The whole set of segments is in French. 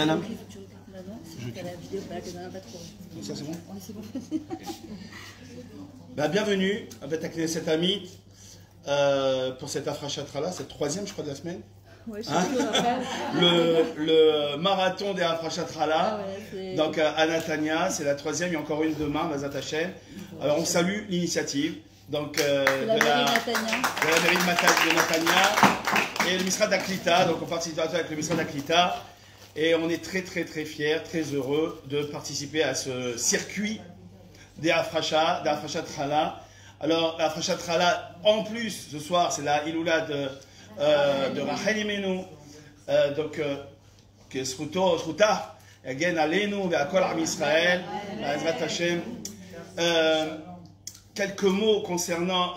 Salam. Ça c'est bon. Bah, bienvenue à Beth Knesset Amit pour cette Afrashatrala, cette troisième je crois de la semaine. Ouais, Hein le marathon des Afrashatrala, donc à Natania, c'est la troisième, il y a encore une demain, Bazat Hashem. Alors on salue l'initiative donc de la mairie de Natania et le Misra d'Aklita, donc on participe avec le Misra d'Aklita et on est très fiers, très heureux de participer à ce circuit des Afrashatrala. Alors Afrashatrala, en plus ce soir c'est la Iloula de Rachel Imenu, donc que Sruta, Again Alenu, Ve'akol Am Israël, Ezrat Hashem. Quelques mots concernant.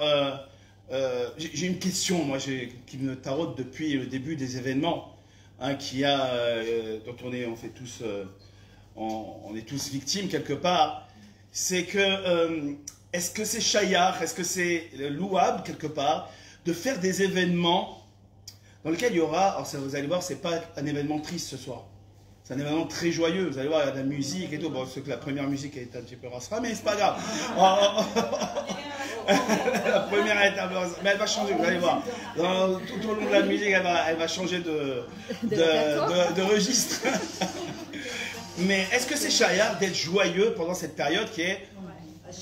J'ai une question, moi, qui me taraude depuis le début des événements, hein, dont on est tous victimes quelque part. C'est que est-ce que c'est Shayar, est-ce que c'est louable quelque part de faire des événements dans lesquels il y aura, alors ça, vous allez voir, c'est pas un événement triste ce soir. C'est un événement très joyeux. Vous allez voir, il y a de la musique et tout. Bon, c'est que la première musique est un petit peu rassera, mais c'est pas grave. La première est un peu rassera, mais elle va changer, vous allez voir. Tout au long de la musique, elle va changer de registre. Mais est-ce que c'est Shayar d'être joyeux pendant cette période qui est,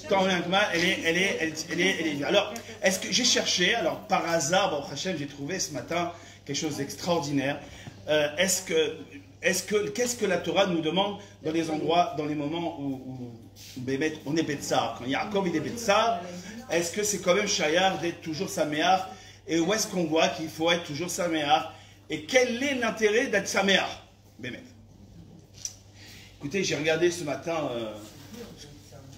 tant bien que mal, elle est. Alors, est-ce que j'ai cherché, alors par hasard, bon, Hachem, j'ai trouvé ce matin quelque chose d'extraordinaire. Qu'est-ce que la Torah nous demande dans les endroits, dans les moments où on est Betsar, quand Yaakov il est Betsar, est-ce que c'est quand même Shayar d'être toujours Saméar? Et où est-ce qu'on voit qu'il faut être toujours Saméar? Et quel est l'intérêt d'être Saméar? Bémet. Écoutez, j'ai regardé ce matin,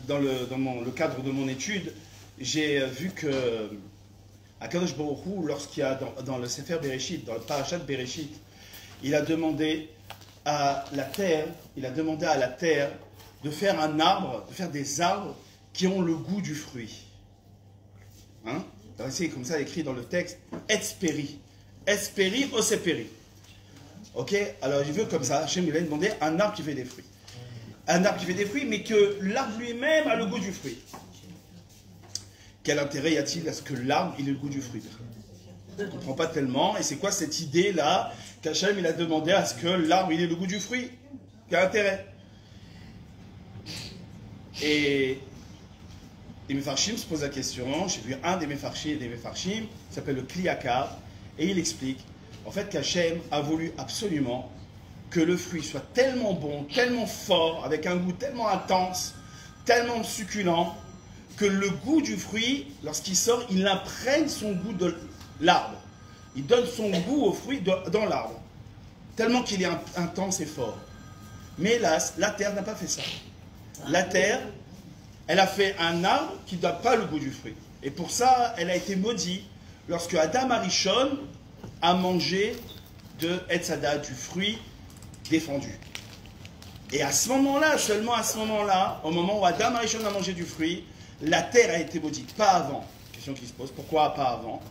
dans le cadre de mon étude, j'ai vu que Akadosh Baruch Hu, lorsqu'il y a dans le Sefer Bereshit, dans le Parashat Bereshit, il a demandé à la terre, de faire un arbre, de faire des arbres qui ont le goût du fruit. Hein? C'est comme ça écrit dans le texte, Etsperi. Etsperi, Oseperi. Ok? Alors je veux comme ça, Hachem il a demandé un arbre qui fait des fruits. Un arbre qui fait des fruits, mais que l'arbre lui-même a le goût du fruit. Quel intérêt y a-t-il à ce que l'arbre ait le goût du fruit? Je ne comprends pas tellement. Et c'est quoi cette idée-là qu'Hachem il a demandé à ce que l'arbre ait le goût du fruit? Quel intérêt? Et les Mefarshim se posent la question. J'ai vu un des Mefarshim, qui s'appelle le Kliakar, et il explique en fait qu'Hachem a voulu absolument que le fruit soit tellement bon, tellement fort, avec un goût tellement intense, tellement succulent, que le goût du fruit, lorsqu'il sort, il imprègne son goût de l'arbre. Il donne son goût au fruit dans l'arbre. Tellement qu'il est intense et fort. Mais hélas, la terre n'a pas fait ça. La terre, elle a fait un arbre qui ne donne pas le goût du fruit. Et pour ça, elle a été maudite lorsque Adam Arishon a mangé de Etzada, du fruit défendu. Et à ce moment-là, seulement à ce moment-là, au moment où Adam Arishon a mangé du fruit, la terre a été maudite, pas avant. Question qui se pose, pourquoi pas avant?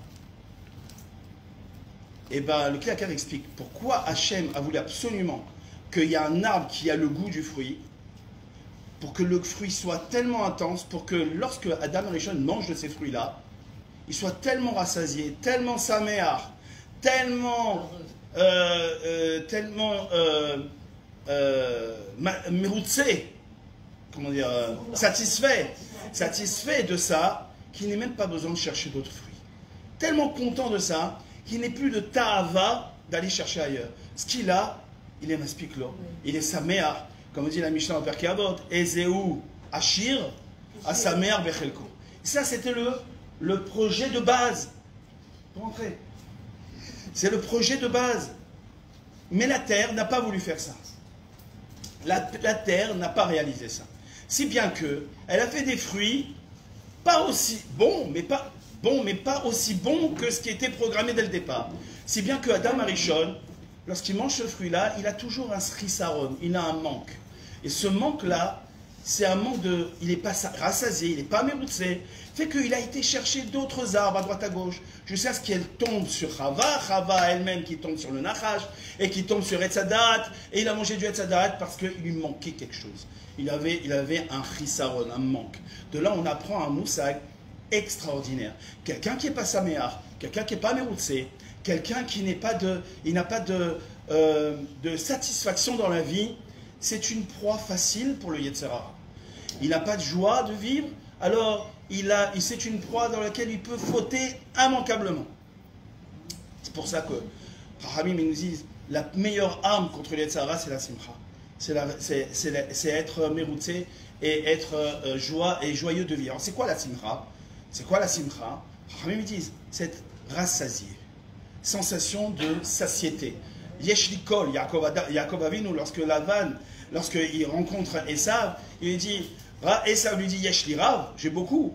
Et bien, le Kliakar explique pourquoi Hachem a voulu absolument qu'il y ait un arbre qui a le goût du fruit, pour que le fruit soit tellement intense, pour que lorsque Adam Arishon mange de ces fruits-là, il soit tellement rassasié, tellement saméar, tellement méroutsé, comment dire, satisfait de ça, qu'il n'ait même pas besoin de chercher d'autres fruits. Tellement content de ça, qu'il n'ait plus de ta'ava d'aller chercher ailleurs. Ce qu'il a, il est maspiklo, il est saméar, comme dit la Mishnah en Perkei Avot, Ezeu Ashir, Asaméar Bechelko. Ça, c'était le projet de base. Pour entrer. C'est le projet de base. Mais la terre n'a pas voulu faire ça. La terre n'a pas réalisé ça. Si bien que elle a fait des fruits pas aussi bons, mais pas aussi bons que ce qui était programmé dès le départ. Si bien que Adam Arishon, lorsqu'il mange ce fruit-là, il a toujours un srisaron, il a un manque. Et ce manque-là, c'est un manque de... Il n'est pas rassasié, il n'est pas méroutsé. Fait qu'il a été chercher d'autres arbres à droite à gauche. Jusqu'à ce qu'elle tombe sur Chava elle-même qui tombe sur le Nachash, et qui tombe sur Etzadat, et il a mangé du Etzadat parce qu'il lui manquait quelque chose. Il avait un chisaron, un manque. De là, on apprend un moussag extraordinaire. Quelqu'un qui n'est pas saméar, quelqu'un qui n'est pas méroutsé, quelqu'un qui n'a pas de satisfaction dans la vie, c'est une proie facile pour le Yetzer Hara. Il n'a pas de joie de vivre, alors c'est une proie dans laquelle il peut fauter immanquablement. C'est pour ça que Rahamim nous disent la meilleure arme contre le Yetzer Hara, c'est la simcha. C'est être méroutsé et être joyeux de vivre. Alors c'est quoi la simcha? C'est quoi la simcha? Rahamim disent c'est être rassasié. Sensation de satiété. Yeshlikol, Yaakov Avinu, lorsqu'il rencontre Esav, il lui dit, Esav lui dit Yeshli Rav, j'ai beaucoup.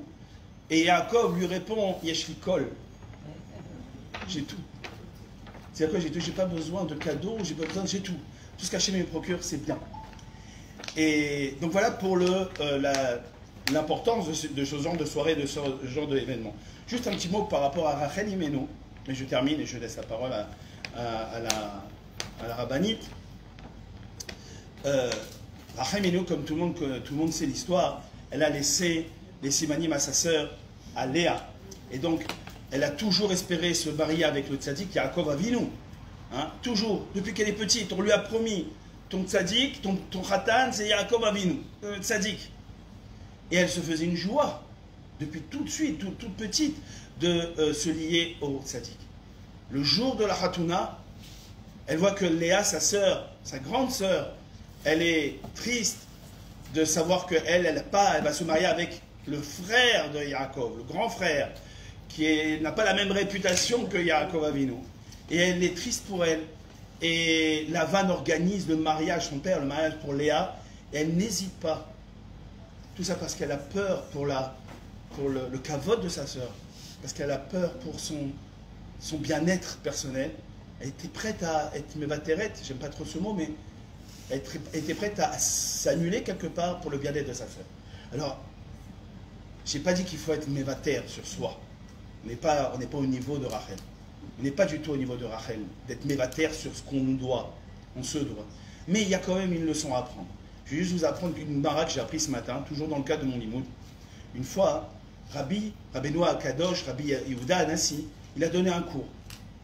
Et Yaakov lui répond Yeshlikol, j'ai tout. C'est-à-dire quoi, j'ai tout, j'ai pas besoin de cadeaux, j'ai tout. Tout ce qu'Hachem me procure, c'est bien. Et donc voilà pour l'importance de ce genre de soirée, de ce genre d'événement. Juste un petit mot par rapport à Rachel Imenu, mais je termine et je laisse la parole à la rabbinite. Rachel Imenu, comme tout le monde sait l'histoire, elle a laissé les simanim à sa sœur, à Léa. Et donc, elle a toujours espéré se marier avec le tzaddik Yaakov Avinu. Hein, toujours, depuis qu'elle est petite, on lui a promis ton tzaddik, ton khatan, c'est Yaakov Avinu, tzaddik. Et elle se faisait une joie, depuis tout de suite, toute petite, de se lier au tzaddik. Le jour de la Hatuna, elle voit que Léa, sa sœur, sa grande sœur, elle est triste de savoir qu'elle va se marier avec le frère de Yaakov, le grand frère, qui n'a pas la même réputation que Yaakov Avinu. Et elle est triste pour elle. Et Lavan organise le mariage, son père, le mariage pour Léa, et elle n'hésite pas. Tout ça parce qu'elle a peur pour le kavod de sa sœur, parce qu'elle a peur pour son bien-être personnel. Elle était prête à être mevateret, j'aime pas trop ce mot, mais elle était prête à s'annuler quelque part pour le bien-être de sa sœur. Alors, je n'ai pas dit qu'il faut être mevater sur soi. On n'est pas au niveau de Rachel. On n'est pas du tout au niveau de Rachel, d'être mevater sur ce qu'on nous doit, on se doit. Mais il y a quand même une leçon à apprendre. Je vais juste vous apprendre une mara que j'ai appris ce matin, toujours dans le cadre de mon limoud. Une fois, Rabbi Noah Kadosh, Rabbi Yehuda Anassi, il a donné un cours.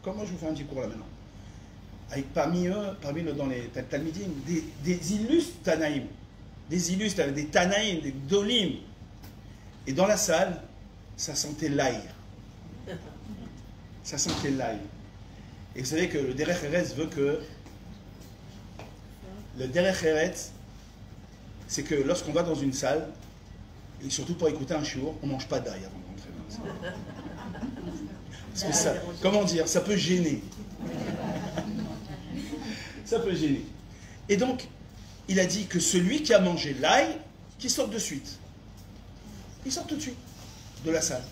Comme moi je vous fais un petit cours là maintenant. Avec parmi eux, dans les Talmidim, des illustres Tanaïm. Des illustres, des Tanaïm, des Dolim. Et dans la salle, ça sentait l'ail. Ça sentait l'ail. Et vous savez que le Derech Eretz veut que... Le Derech Eretz, c'est que lorsqu'on va dans une salle, et surtout pour écouter un shiur, on ne mange pas d'ail avant de rentrer dans la salle. Parce que ça, comment dire, ça peut gêner. Ça peut gêner. Et donc, il a dit que celui qui a mangé l'ail, qu'il sorte de suite. Il sort tout de suite de la salle.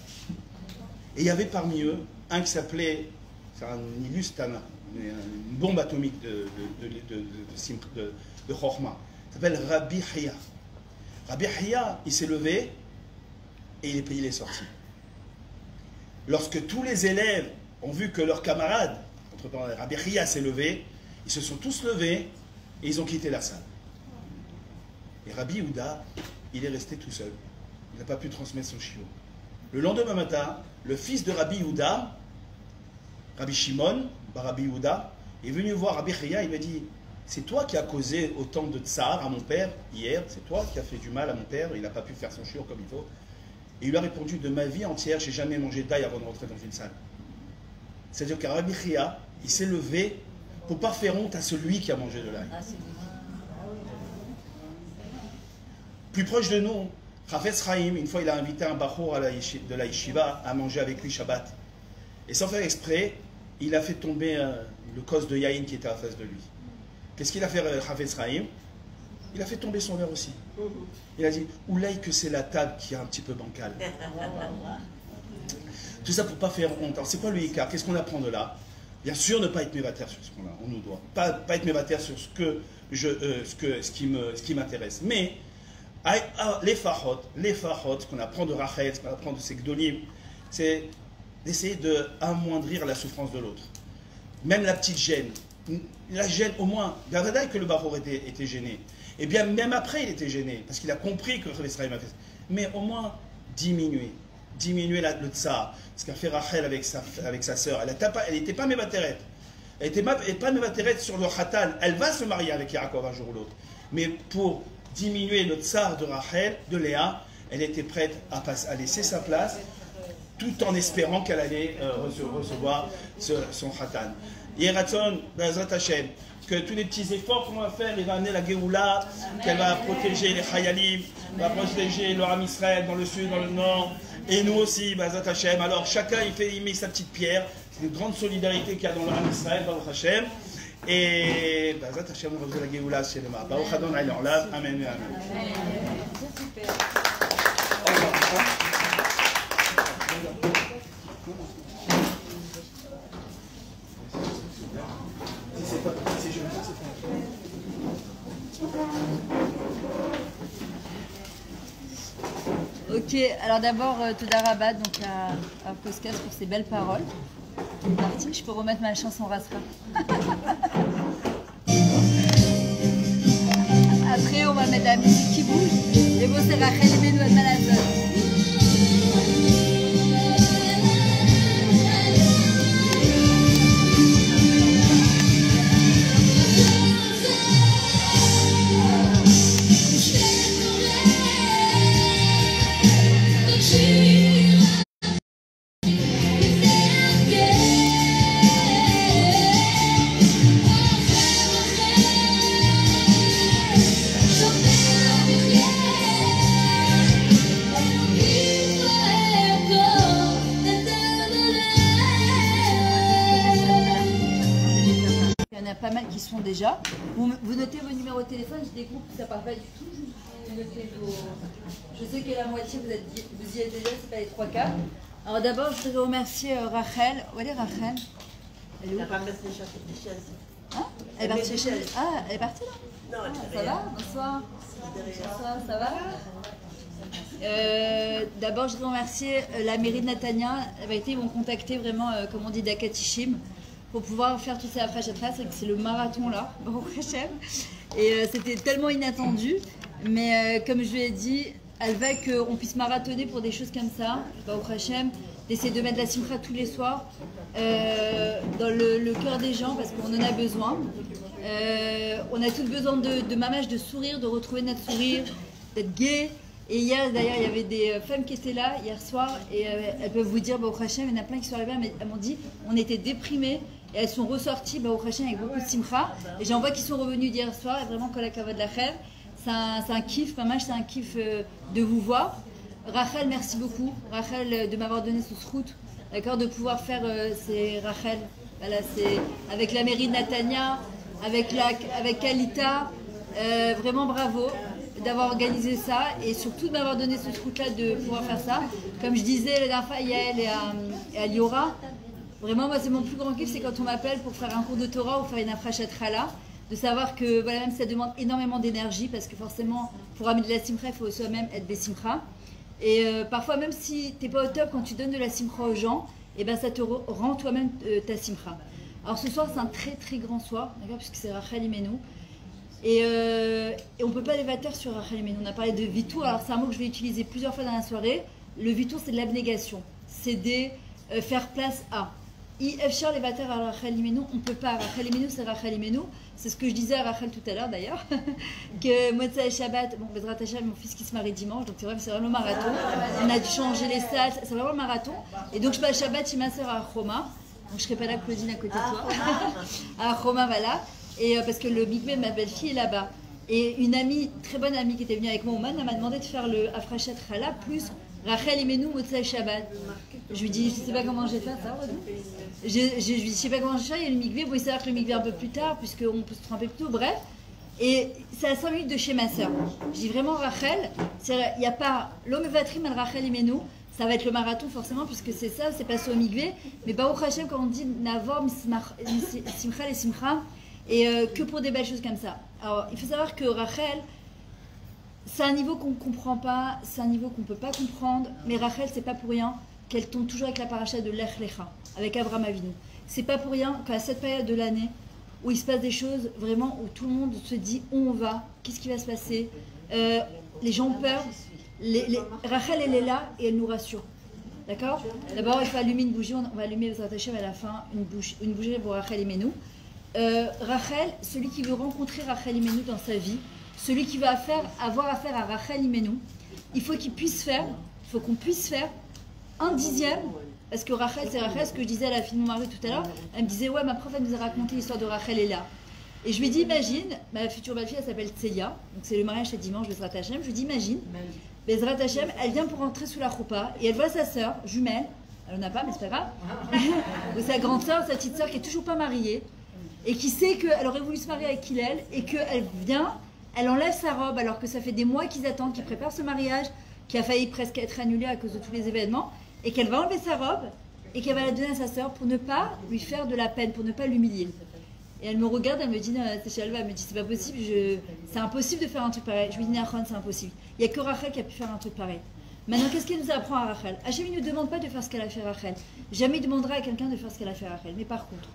Et il y avait parmi eux un qui s'appelait, c'est un illustre Tana, une bombe atomique de Chochma. Il s'appelle Rabbi Hiya. Rabbi Hiya, il s'est levé et il est sorti. Lorsque tous les élèves ont vu que leur camarade, Rabbi Hiya s'est levé, ils se sont tous levés et ils ont quitté la salle. Et Rabbi Yehuda, il est resté tout seul. Il n'a pas pu transmettre son shiur. Le lendemain matin, le fils de Rabbi Yehuda, Rabbi Shimon, Rabbi Yehuda, est venu voir Rabbi Hiya, il m'a dit, c'est toi qui as causé autant de tsar à mon père hier, c'est toi qui as fait du mal à mon père, il n'a pas pu faire son shiur comme il faut. Et il lui a répondu, de ma vie entière, je n'ai jamais mangé d'ail avant de rentrer dans une salle. C'est-à-dire que Rabbi Hiya, il s'est levé pour ne pas faire honte à celui qui a mangé de l'ail. Plus proche de nous, Chafetz Chaim, une fois il a invité un bachour de la yeshiva à manger avec lui Shabbat. Et sans faire exprès, il a fait tomber le cos de Yahin qui était en face de lui. Qu'est-ce qu'il a fait Chafetz Chaim? Il a fait tomber son verre aussi. Il a dit, oulaï que c'est la table qui est un petit peu bancale. Tout ça pour ne pas faire honte. Alors c'est quoi le hikar? Qu'est-ce qu'on apprend de là? Bien sûr, ne pas être mévater sur ce qu'on a, on nous doit. Pas être mévater sur ce qui m'intéresse. Mais Les fahot qu'on apprend de Rachel, qu'on apprend de ses gdolim, c'est d'essayer d'amoindrir la souffrance de l'autre. Même la petite gêne. La gêne, au moins, Gavada que le Bahor était gêné. Et bien, même après, il était gêné, parce qu'il a compris que l'Israël m'a fait. Mais au moins, diminuer le tsar. Ce qu'a fait Rachel avec sa sœur. Elle n'était pas mébatérette. Elle n'était pas mébatérette sur le Khatan. Elle va se marier avec Yaakov un jour ou l'autre. Mais pour diminuer le tsar de Rachel, de Léa, elle était prête à laisser sa place, tout en espérant qu'elle allait recevoir son Khatan. Yeratzon, Bezrat Hashem, que tous les petits efforts qu'on va faire, il va amener la Géoula, qu'elle va protéger les Chayalim, va protéger le Ham Israël dans le sud, dans le nord, et nous aussi, Bezrat Hashem. Alors chacun il met sa petite pierre, c'est une grande solidarité qu'il y a dans le Ham Israël, Baruch Hashem. Et Bezrat Hashem, on va la Géoula chez le Mar. Baruch Adonai Olam, Amen et Amen. Ok, alors d'abord, Toda Rabba, donc à Koskas pour ses belles paroles. Marty, je peux remettre ma chanson Rasra. Après, on va mettre la musique qui bouge. Et bon, c'est Rachel et Benou Malazon. Pas mal qui sont déjà. Vous notez vos numéros de téléphone, j'ai des groupes où ça part pas du tout. Je sais que la moitié vous y êtes déjà, c'est pas les trois quarts. Alors d'abord, je voudrais remercier Rachel. Où est Rachel? Elle est où? Hein? Elle est partie chez elle. Ah, elle est partie là? Non, ça va? Bonsoir. Bonsoir, ça va? D'abord, je voudrais remercier la mairie de Natania. La vérité, ils m'ont contacté vraiment, comme on dit, d'Akatishim, pour pouvoir faire tout ça à Frachatras, c'est le marathon là, au Hachem. Et c'était tellement inattendu, mais comme je lui ai dit, elle veut qu'on puisse marathonner pour des choses comme ça, au Hachem, d'essayer de mettre la simcha tous les soirs dans le cœur des gens, parce qu'on en a besoin. On a tous besoin de mamage, de sourire, de retrouver notre sourire, d'être gai. Et hier, d'ailleurs, il y avait des femmes qui étaient là, hier soir, et elles peuvent vous dire, au Hachem, il y en a plein qui sont arrivés, mais elles m'ont dit, on était déprimés. Et elles sont ressorties au Hachem avec beaucoup de simcha. Et j'en vois qui sont revenus d'hier soir. Et vraiment, kol hakavod lachem. C'est un kiff, mamage, c'est un kiff de vous voir. Rachel, merci beaucoup. Rachel, de m'avoir donné ce route, d'accord, de pouvoir faire, c'est Rachel. Voilà, c'est avec la mairie de Natania, avec Kalita. Vraiment bravo d'avoir organisé ça. Et surtout de m'avoir donné ce route-là, de pouvoir faire ça. Comme je disais la dernière fois à Yael et à Liora, vraiment, moi, c'est mon plus grand kiff, c'est quand on m'appelle pour faire un cours de Torah ou faire une afrachat chala, de savoir que, voilà, même si ça demande énormément d'énergie, parce que forcément, pour amener de la simcha, il faut soi-même être besimcha. Et parfois, même si tu n'es pas au top, quand tu donnes de la simcha aux gens, et ben, ça te rend toi-même ta simcha. Alors ce soir, c'est un très très grand soir, d'accord, puisque c'est Rachel Imenu. Et on ne peut pas débattre sur Rachel Imenu. On a parlé de vitour, alors c'est un mot que je vais utiliser plusieurs fois dans la soirée. Le vitour, c'est de l'abnégation. C'est faire place à. Ifchar les vaters à Rachel Imenu, on ne peut pas. Rachel Imenu, c'est Rachel Imenu. C'est ce que je disais à Rachel tout à l'heure d'ailleurs. Que Motzei Shabbat, bon, Bezrat Hashem, mon fils qui se marie dimanche, donc c'est vraiment le marathon. On a dû changer les salles, c'est vraiment le marathon. Et donc je passe Shabbat chez ma soeur à Choma. Donc je serai pas là, Claudine, à côté de toi. À Choma, voilà. Et parce que le mikveh de ma belle-fille est là-bas. Et une amie, très bonne amie qui était venue avec moi au Man, elle m'a demandé de faire le Afrachat Chala plus Rachel Imenu Motzei Shabbat. Je lui dis, je sais pas comment je vais faire ça. Je lui dis, je sais pas comment je vais faire, il y a le mikveh. Bon, il s'avère que le mikveh un peu plus tard, puisqu'on peut se tremper plus tôt, bref. Et c'est à 5 minutes de chez ma soeur. Je dis vraiment Rachel, il n'y a pas l'homme vatrim al Rachel Imenu. Ça va être le marathon forcément, puisque c'est ça, c'est passé au mikveh. Mais Baruch Hashem, quand on dit Navor, Simcha les Simcha, et que pour des belles choses comme ça. Alors, il faut savoir que Rachel, c'est un niveau qu'on ne comprend pas, c'est un niveau qu'on ne peut pas comprendre, mais Rachel, c'est pas pour rien qu'elle tombe toujours avec la paracha de Lech Lecha, avec Abraham Avinu. C'est pas pour rien qu'à cette période de l'année, où il se passe des choses vraiment, où tout le monde se dit où on va, qu'est-ce qui va se passer, les gens ont peur, Rachel, elle est là et elle nous rassure. D'accord? D'abord, il faut allumer une bougie, on va allumer les attachés à la fin, une bougie pour Rachel Imenu. Rachel, celui qui veut rencontrer Rachel Imenu dans sa vie, celui qui va avoir affaire à Rachel Imenu, il faut qu'on puisse faire 1/10, parce que Rachel, c'est Rachel, ce que je disais à la fille de mon mari tout à l'heure, elle me disait, ouais, ma prof, elle nous a raconté l'histoire de Rachel et là. Et je lui dis, imagine, ma future belle-fille, elle s'appelle Tselia, donc c'est le mariage, c'est dimanche, Bezrat Hashem, je lui dis, imagine, Bezrat Hashem, elle vient pour rentrer sous la choupa, et elle voit sa sœur, jumelle, elle n'en a pas, mais c'est pas grave, ou sa grande sœur, sa petite sœur, qui est toujours pas mariée, et qui sait qu'elle aurait voulu se marier avec Hillel, et qu'elle vient, elle enlève sa robe, alors que ça fait des mois qu'ils attendent, qu'ils préparent ce mariage, qui a failli presque être annulé à cause de tous les événements, et qu'elle va enlever sa robe, et qu'elle va la donner à sa sœur pour ne pas lui faire de la peine, pour ne pas l'humilier. Et elle me regarde, elle me dit, elle me dit, c'est pas possible, c'est impossible de faire un truc pareil. Je lui dis, Nahon, c'est impossible. Il n'y a que Rachel qui a pu faire un truc pareil. Maintenant, qu'est-ce qu'elle nous apprend à Rachel? Hachem, il ne demande pas de faire ce qu'elle a fait Rachel. Jamais il demandera à quelqu'un de faire ce qu'elle a fait Rachel. Mais par contre,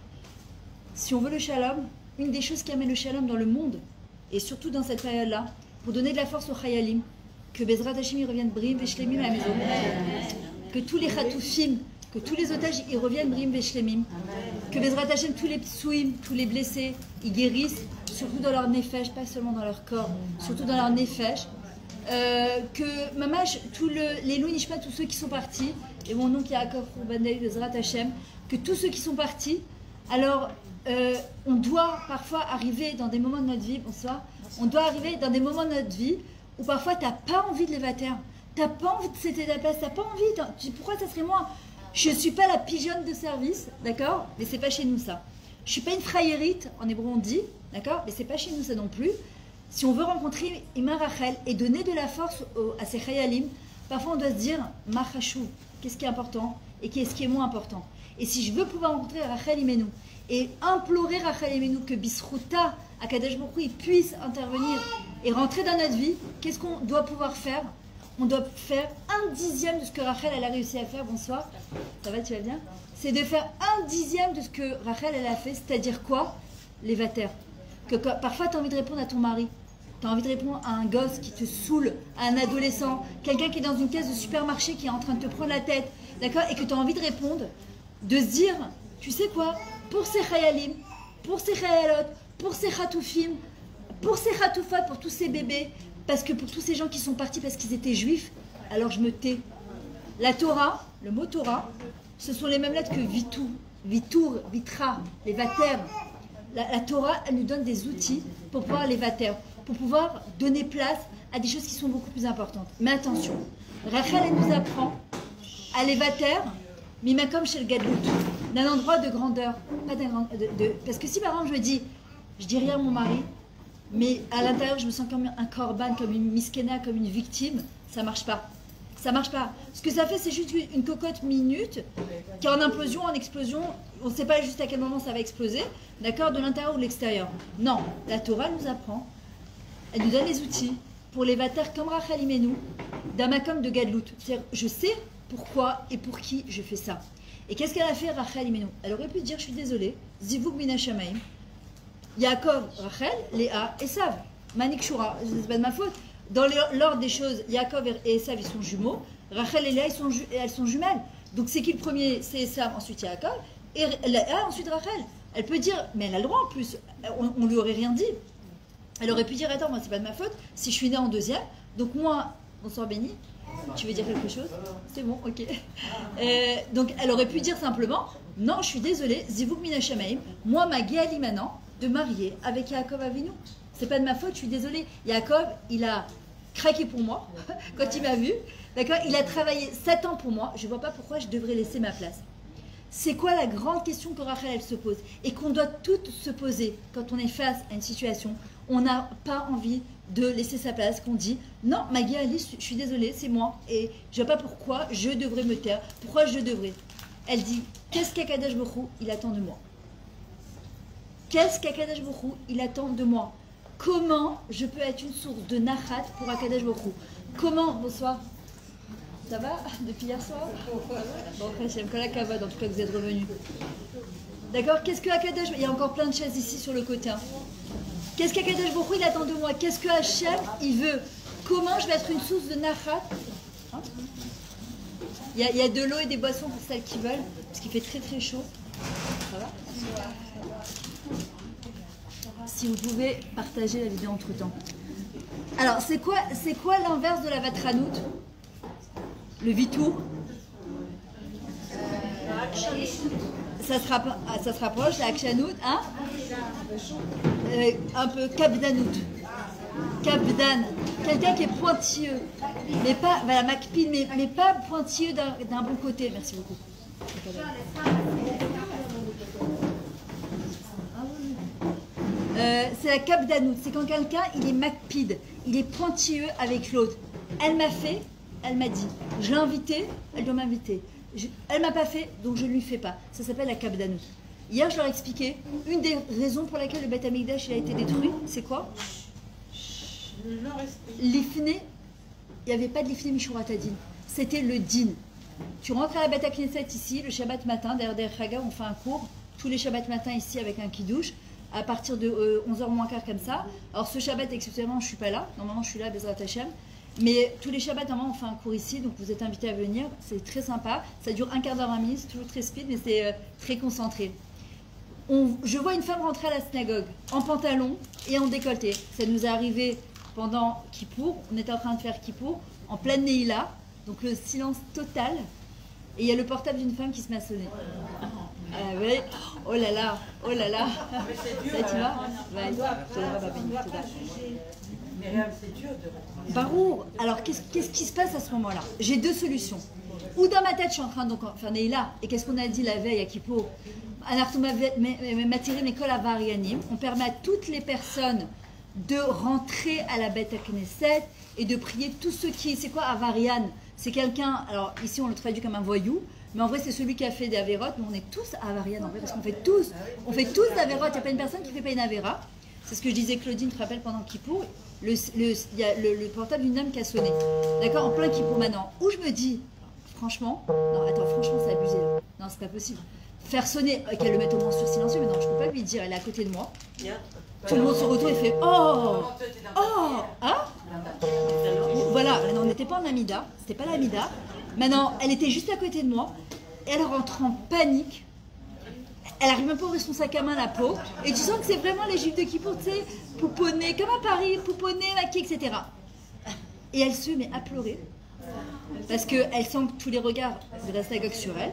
si on veut le shalom, une des choses qui amène le shalom dans le monde, et surtout dans cette période-là, pour donner de la force aux chayalim, que Bezrat Hachem, ils reviennent brim veshlemim à la maison. Que tous les chatoufim, que tous les otages, ils reviennent brim veshlemim. Que Bezrat Hachem, tous les psouim, tous les blessés, ils guérissent, surtout dans leur nefesh, pas seulement dans leur corps, surtout dans leur nefesh. Que Mamash, les loups nishma, tous ceux qui sont partis, et mon nom qui est Yaakov Roubanel, Bezrat Hachem, que tous ceux qui sont partis, alors on doit parfois arriver dans des moments de notre vie, bonsoir, on doit arriver dans des moments de notre vie où parfois tu n'as pas envie de l'évater, tu n'as pas envie de céder ta place, tu n'as pas envie, pourquoi ça serait moi? Je ne suis pas la pigeonne de service, d'accord? Mais c'est pas chez nous ça. Je ne suis pas une frayérite, en hébreu on dit, d'accord? Mais c'est pas chez nous ça non plus. Si on veut rencontrer Ima Rachel et donner de la force à ces chayalim, parfois on doit se dire, Machashou, qu'est-ce qui est important et qu'est-ce qui est moins important? Et si je veux pouvoir rencontrer Rachel Imenu et implorer Rachel Imenu que Bisruta, Akadosh Baruch Hu, puisse intervenir et rentrer dans notre vie, qu'est-ce qu'on doit pouvoir faire? On doit faire 1/10 de ce que Rachel elle a réussi à faire. Bonsoir, ça va, tu vas bien? C'est de faire 1/10 de ce que Rachel elle a fait, c'est-à-dire quoi? Les vatères. Que parfois tu as envie de répondre à ton mari, tu as envie de répondre à un gosse qui te saoule, à un adolescent, quelqu'un qui est dans une caisse de supermarché qui est en train de te prendre la tête, d'accord? Et que tu as envie de répondre, de se dire, tu sais quoi? Pour ces chayalim, pour ces chayalot, pour ces chatoufim, pour ces chatoufot, pour tous ces bébés, parce que pour tous ces gens qui sont partis parce qu'ils étaient juifs, alors je me tais. La Torah, le mot Torah, ce sont les mêmes lettres que Vitou, Vitour, Vitra, les vater. La Torah, elle nous donne des outils pour pouvoir les vater, pour pouvoir donner place à des choses qui sont beaucoup plus importantes. Mais attention, Rachel, elle nous apprend à les vater, mimakom chez le gadlout, d'un endroit de grandeur, pas parce que si par exemple je dis rien à mon mari, mais à l'intérieur je me sens comme un korban, comme une miskena, comme une victime, ça marche pas. Ça marche pas. Ce que ça fait, c'est juste une cocotte minute qui est en implosion, en explosion. On ne sait pas juste à quel moment ça va exploser, d'accord, de l'intérieur ou de l'extérieur. Non, la Torah nous apprend, elle nous donne les outils pour les vatères comme Rachel Imenu, d'Amakom de Gadlout. C'est-à-dire, je sais pourquoi et pour qui je fais ça. Et qu'est-ce qu'elle a fait, Rachel Imenu? Elle aurait pu dire, je suis désolée, Zivug Mina Shamaim, Yaakov, Rachel, Léa, Esav, Manik Shura, c'est pas de ma faute. Dans l'ordre des choses, Yaakov et Esav, ils sont jumeaux, Rachel et Léa, elles sont jumelles. Donc c'est qui le premier? C'est Esav, ensuite Yaakov, et Léa, ensuite Rachel. Elle peut dire, mais elle a le droit en plus, on lui aurait rien dit. Elle aurait pu dire, attends, moi c'est pas de ma faute, si je suis née en deuxième, donc moi, bonsoir Béni, tu veux dire quelque chose? C'est bon, ok. Donc elle aurait pu dire simplement, non, je suis désolée, Zivug Mina Shamaim, moi ma Géali maintenant, de marier avec Yaakov Avinu. C'est pas de ma faute, je suis désolée. Yaakov, il a craqué pour moi quand il m'a vu. D'accord? Il a travaillé 7 ans pour moi. Je vois pas pourquoi je devrais laisser ma place. C'est quoi la grande question que Rachel elle se pose et qu'on doit toutes se poser quand on est face à une situation? On n'a pas envie de laisser sa place, qu'on dit non, Maggie Alice, je suis désolée, c'est moi et je vois pas pourquoi je devrais me taire. Pourquoi je devrais? Elle dit qu'est-ce qu'Akadosh Baruch Hu il attend de moi? Qu'est-ce qu'Akadosh Baruch Hu il attend de moi? comment je peux être une source de nachat pour Akadosh Baruch Hu? Comment, bonsoir, ça va depuis hier soir? Bon, Hachem, kol hakavod, en tout cas vous êtes revenus. D'accord, qu'est-ce que Akadosh, il y a encore plein de chaises ici sur le côté. Hein. Qu'est-ce qu'Akadosh Baruch Hu il attend de moi? Qu'est-ce que Hachem il veut? Comment je vais être une source de nachat? Hein, il y a de l'eau et des boissons pour celles qui veulent, parce qu'il fait très très chaud. Ça va? Si vous pouvez partager la vidéo entre temps. Alors, c'est quoi l'inverse de la vatranout? Le vitour. Ça se rapproche, la akshanout, hein? Un peu kabdanout. Kabdan, quelqu'un qui est pointilleux, mais pas, voilà, makpil, mais pas pointilleux d'un bon côté. Merci beaucoup. C'est la kabdanout, c'est quand quelqu'un il est makpid, il est pointilleux avec l'autre. Elle m'a fait, elle m'a dit. Je l'ai invité, elle doit m'inviter. Elle m'a pas fait, donc je ne lui fais pas. Ça s'appelle la kabdanout. Hier, je leur ai expliqué, une des raisons pour laquelle le Beth Amikdash il a été détruit, c'est quoi? L'ifné, il n'y avait pas de l'ifné Mishurat Adin. C'était le din. Tu rentres à la Beth Knesset ici, le Shabbat matin, derrière Chaga, on fait un cours, tous les Shabbats matin ici avec un kiddush, à partir de 11h moins quart comme ça. Alors ce Shabbat, exceptionnellement, je ne suis pas là. Normalement, je suis là, Bezrat Hashem. Mais tous les Shabbats, normalement, on fait un cours ici, donc vous êtes invités à venir. C'est très sympa. Ça dure un quart d'heure, 20 minutes, c'est toujours très speed, mais c'est très concentré. Je vois une femme rentrer à la synagogue en pantalon et en décolleté. Ça nous est arrivé pendant Kippour. On était en train de faire Kippour, en pleine Neila, donc le silence total. Et il y a le portable d'une femme qui se met à sonner. Oui. Oh là là, oh là là. Ça, tu vas? Barour, alors qu'est-ce qui se passe à ce moment-là? J'ai deux solutions. Ou dans ma tête, je suis en train de faire Neila, et qu'est-ce qu'on a dit la veille à Kippour? On permet à toutes les personnes de rentrer à la Beth Knesset et de prier tous ceux qui... C'est quoi Avarian? C'est quelqu'un... Alors ici on le traduit comme un voyou, mais en vrai c'est celui qui a fait des avérotes. Mais on est tous Avarian en vrai, parce qu'on fait tous d'avérotes. Il n'y a pas une personne qui ne fait pas une avéra. C'est ce que je disais, Claudine, tu te rappelles, pendant Kippour, il y a le portable d'une dame qui a sonné. D'accord, en plein Kippour maintenant. Où je me dis, franchement, non attends, franchement c'est abusé là. Non, c'est pas possible. Faire sonner, qu'elle le mette au moins sur silencieux, mais non, je peux pas lui dire, elle est à côté de moi. Tout le monde se retourne et fait oh, hein? Voilà, on n'était pas en Amida, c'était pas l'Amida. Maintenant, elle était juste à côté de moi, elle rentre en panique. Elle arrive même pas à ouvrir son sac à main, la peau. Et tu sens que c'est vraiment les juifs de Kippour, tu sais, pouponner, comme à Paris, pouponner, maquillés, etc. Et elle se met à pleurer. Parce qu'elle sent tous les regards de la synagogue sur elle.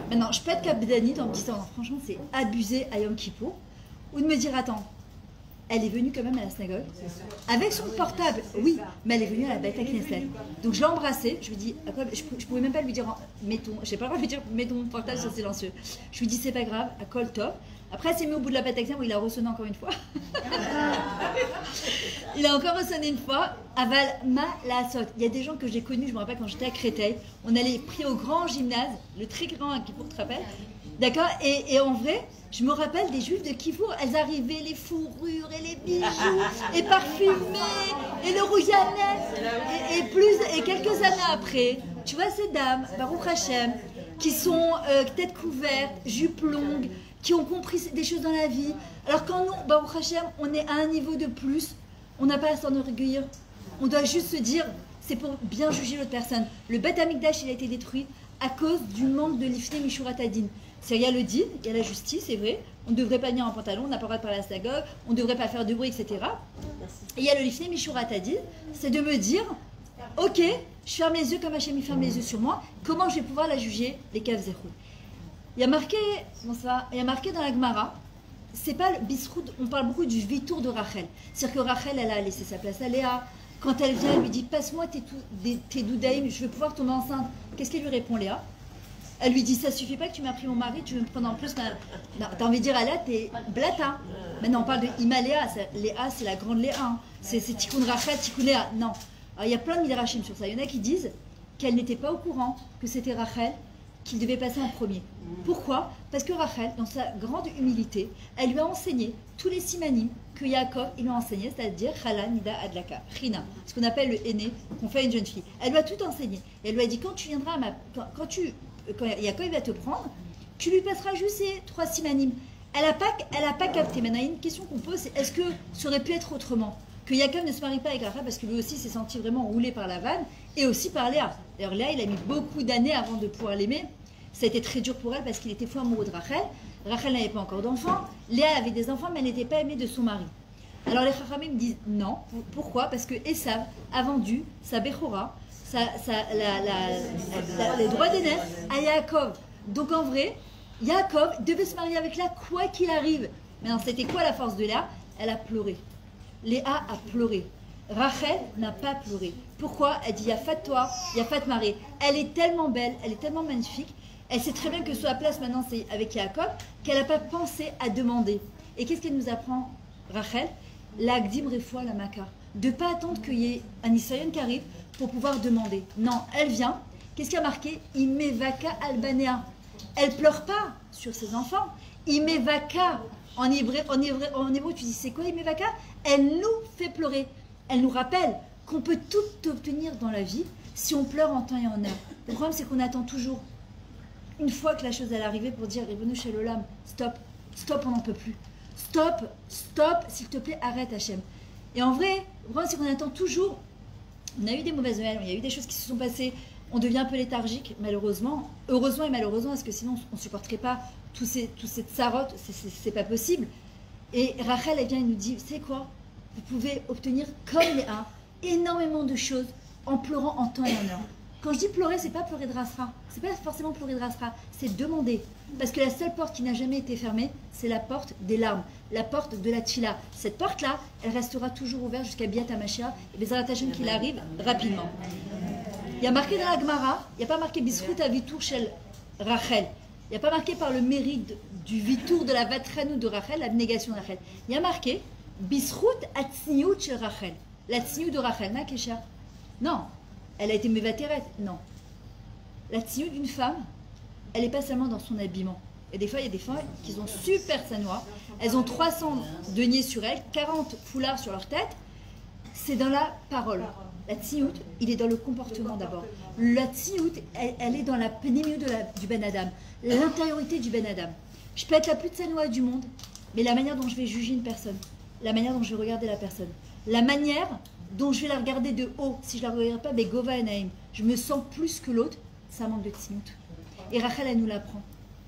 Maintenant, je peux être kabdanite en me disant, non, franchement, c'est abusé à Yom Kippour. Ou de me dire, attends, elle est venue quand même à la synagogue, avec son portable, oui, mais elle est venue à la Beth Knesset. Donc je l'ai embrassée, je lui dis, je pouvais même pas lui dire, j'ai pas le droit de lui dire, mets ton portable sur silencieux. Je lui dis, c'est pas grave, à col top. Après, elle s'est mis au bout de la Beth Knesset où il a ressonné encore une fois. Il a encore ressonné une fois. Aval ma la saute. Il y a des gens que j'ai connus, je me rappelle quand j'étais à Créteil, on allait prier au grand gymnase, le très grand Kippour, tu te rappelles? D'accord, et en vrai, je me rappelle des juifs de Kippour, elles arrivaient les fourrures et les bijoux, et parfumées, et le rouge à lèvres, et quelques années après, tu vois ces dames, Baruch Hashem, qui sont tête couverte, jupe longue, qui ont compris des choses dans la vie. Alors quand nous, Baruch Hashem, on est à un niveau de plus, on n'a pas à s'en enorgueillir. On doit juste se dire, c'est pour bien juger l'autre personne. Le Beth Amikdash, il a été détruit à cause du manque de l'ifné Mishurat Adin. Il y a le din, il y a la justice, c'est vrai. On ne devrait pas venir en pantalon, on n'a pas le droit de parler à la synagogue, on ne devrait pas faire de bruit, etc. Et il y a le l'ifné Mishurat Adin, c'est de me dire, ok, je ferme les yeux comme Hachem ferme les yeux sur moi, comment je vais pouvoir la juger, les Kav Zerou. Il y a marqué dans la Gemara, c'est pas le bisroud, on parle beaucoup du vitour de Rachel. C'est-à-dire que Rachel, elle a laissé sa place à Léa. Quand elle vient, elle lui dit, passe-moi tes doudaïm, je veux pouvoir tomber enceinte. Qu'est-ce qu'elle lui répond, Léa? Elle lui dit, ça suffit pas que tu m'as pris mon mari, tu veux me prendre en plus. Non, t'as envie de dire à Léa, t'es blata. Maintenant, on parle de Ima Léa. Léa, c'est la grande Léa. Hein. C'est Tikkun Rachel, Tikkun Léa. Non. Alors, il y a plein de midrashim sur ça. Il y en a qui disent qu'elle n'était pas au courant que c'était Rachel qu'il devait passer en premier. Pourquoi? Parce que Rachel, dans sa grande humilité, elle lui a enseigné tous les simanim que Yaakov il lui a enseigné, c'est-à-dire Chala, Nida, Adlaka, Rina, ce qu'on appelle le aîné qu'on fait à une jeune fille. Elle lui a tout enseigné. Et elle lui a dit, quand tu viendras quand Yaakov va te prendre, tu lui passeras juste ces 3 simanim. Elle n'a pas capté. Maintenant, il y a une question qu'on pose, c'est est-ce que ça aurait pu être autrement? Que Yaakov ne se marie pas avec Rachel parce que lui aussi s'est senti vraiment roulé par la vanne et aussi par Léa. D'ailleurs, Léa, il a mis beaucoup d'années avant de pouvoir l'aimer. Ça a été très dur pour elle parce qu'il était fou amoureux de Rachel. Rachel n'avait pas encore d'enfants. Léa avait des enfants, mais elle n'était pas aimée de son mari. Alors les Chachamim me disent non. Pourquoi? Parce que Esav a vendu sa Bechora, les droits d'aînesse à Yaakov. Donc en vrai, Yaakov devait se marier avec Léa quoi qu'il arrive. Maintenant, c'était quoi la force de Léa? Elle a pleuré. Léa a pleuré. Rachel n'a pas pleuré. Pourquoi? Elle dit Yafat toi, Yafat Maré. Elle est tellement belle, elle est tellement magnifique. Elle sait très bien que sur la place maintenant c'est avec Yaakov, qu'elle n'a pas pensé à demander. Et qu'est-ce qu'elle nous apprend, Rachel? L'agdim refoua la maka. De ne pas attendre qu'il y ait un Israélien qui arrive pour pouvoir demander. Non, elle vient. Qu'est-ce qui a marqué? Imevaka albanea. Elle pleure pas sur ses enfants. Imevaka. En hébreu, tu dis c'est quoi Imevaka? Elle nous fait pleurer. Elle nous rappelle qu'on peut tout obtenir dans la vie si on pleure en temps et en heure. Le problème, c'est qu'on attend toujours une fois que la chose est arrivée pour dire Ribbono Shel Olam, stop, on n'en peut plus. Stop, s'il te plaît, arrête Hachem. Et en vrai, le problème, c'est qu'on attend toujours. On a eu des mauvaises nouvelles, il y a eu des choses qui se sont passées. On devient un peu léthargique, malheureusement. Heureusement et malheureusement, parce que sinon, on ne supporterait pas tous ces tsarotes, c'est pas possible. Et Rachel, elle vient et nous dit, c'est quoi? Vous pouvez obtenir comme Léa énormément de choses en pleurant en temps et en heure. Quand je dis pleurer, c'est pas pleurer de rasra. C'est pas forcément pleurer de rasra, c'est demander. Parce que la seule porte qui n'a jamais été fermée, c'est la porte des larmes, la porte de la tchila. Cette porte-là, elle restera toujours ouverte jusqu'à Biat HaMashiach et Bezrat Hashem qu'il arrive rapidement. Il y a marqué dans la Gemara, il n'y a pas marqué Bisrout à Vitour chez Rachel. Il n'y a pas marqué par le mérite du Vitour de la Vatranou de Rachel, l'abnégation de Rachel. Il y a marqué Bisrout à Tsniout chez Rachel. La Tsniout de Rachel, ma Kesha. Non. Elle a été mévatérette, non. La tsniout d'une femme, elle n'est pas seulement dans son habillement. Et des fois, il y a des femmes qui ont super sanois. Elles ont 300 deniers sur elles, 40 foulards sur leur tête. C'est dans la parole. La tsniout, il est dans le comportement d'abord. La tsniout, elle est dans la pénémie du Ben Adam, l'intériorité du Ben Adam. Je peux être la plus sanois du monde, mais la manière dont je vais juger une personne, la manière dont je vais regarder la personne, la manière dont je vais la regarder de haut, si je ne la regarde pas, mais Gova Enaim, je me sens plus que l'autre, ça manque de tsniout. Et Rachel, elle nous l'apprend.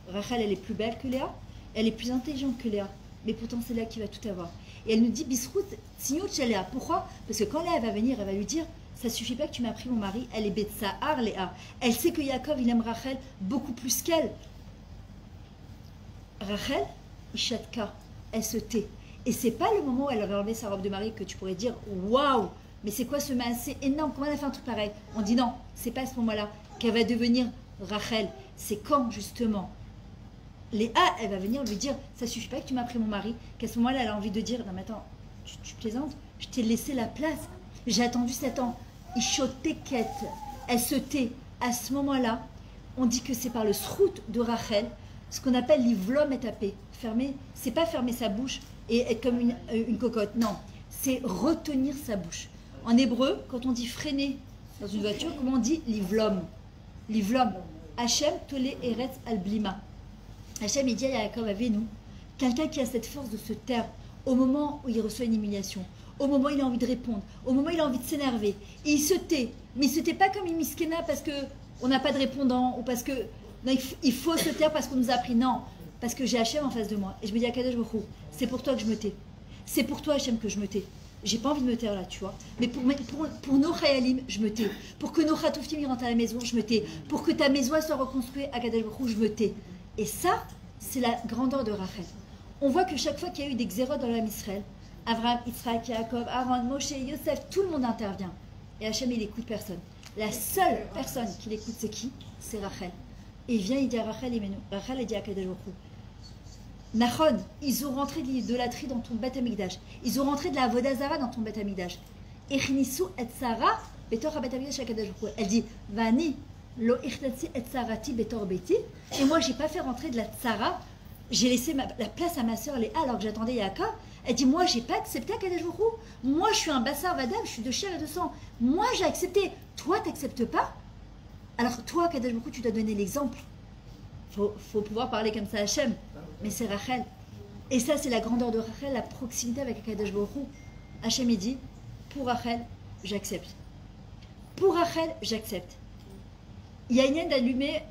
Rachel, elle est plus belle que Léa, elle est plus intelligente que Léa, mais pourtant c'est Léa qui va tout avoir. Et elle nous dit, Bisrout, tsniout chez Léa. Pourquoi? Parce que quand Léa va venir, elle va lui dire, ça suffit pas que tu m'as pris mon mari, elle est Betsahar, Léa. Elle sait que Yaakov, il aime Rachel beaucoup plus qu'elle. Rachel, Ishatka, elle se tait. Et c'est pas le moment où elle aurait enlevé sa robe de mariée que tu pourrais dire waouh, mais c'est quoi ce massé énorme? Comment elle a fait un truc pareil? On dit non, c'est pas à ce moment-là qu'elle va devenir Rachel. C'est quand justement Léa, elle va venir lui dire ça suffit pas que tu m'as pris mon mari, qu'à ce moment-là elle a envie de dire non mais attends, tu plaisantes, je t'ai laissé la place, j'ai attendu 7 ans. Ishoteket, elle se tait. À ce moment-là, on dit que c'est par le srout de Rachel, ce qu'on appelle l'ivlom et tapé. Fermer, c'est pas fermer sa bouche et être comme une cocotte. Non, c'est retenir sa bouche. En hébreu, quand on dit freiner dans une voiture, comment on dit l'ivlom? L'ivlom. Hachem tolé eretz al blima. Hachem, il dit à Yaakov, Avinu, quelqu'un qui a cette force de se taire au moment où il reçoit une humiliation, au moment où il a envie de répondre, au moment où il a envie de s'énerver. Et il se tait. Mais il se tait pas comme une miskena parce qu'on n'a pas de répondant ou parce que non, il faut se taire parce qu'on nous a appris. Non, parce que j'ai Hachem en face de moi. Et je me dis à Kadosh Baruch Hu, c'est pour toi que je me tais. C'est pour toi, Hachem, que je me tais. J'ai pas envie de me taire là, tu vois. Mais pour nos Chayalim, je me tais. Pour que nos Chatoufim rentrent à la maison, je me tais. Pour que ta maison soit reconstruite à Kadosh Baruch Hu, je me tais. Et ça, c'est la grandeur de Rachel. On voit que chaque fois qu'il y a eu des xérotes dans l'âme Israël, Abraham, Yitzhak, Yaakov, Aaron, Moshe, Yosef, tout le monde intervient. Et Hachem, il écoute personne. La seule personne qui l'écoute, c'est qui? C'est Rachel. Et il vient, il dit à Rachel, Rachel, il dit à Kadosh Baruch Hu, Nachon, ils ont rentré de l'idolâtrie dans ton Beth Amikdash. Ils ont rentré de la Vodazara dans ton Beth Amikdash. Echnisu et Sarah, Betor Beth Amikdash à Kadosh Baruch Hu. Elle dit, Vani, Lo ichtatsi et tsarati betor beti. Et moi, j'ai pas fait rentrer de la tsara. J'ai laissé la place à ma sœur Léa alors que j'attendais Yaakov. Elle dit, moi, j'ai pas accepté Akadosh Baruch Hu. Moi, je suis un bassar vadam, je suis de chair et de sang. Moi, j'ai accepté. Toi, t'acceptes pas. Alors, toi, Akadosh Baruch Hu, tu dois donner l'exemple. Faut pouvoir parler comme ça à Hachem. Mais c'est Rachel. Et ça, c'est la grandeur de Rachel, la proximité avec Akadosh Baruch Hu. Hachem, il dit, pour Rachel, j'accepte. Pour Rachel, j'accepte. Il y a une aide d'allumer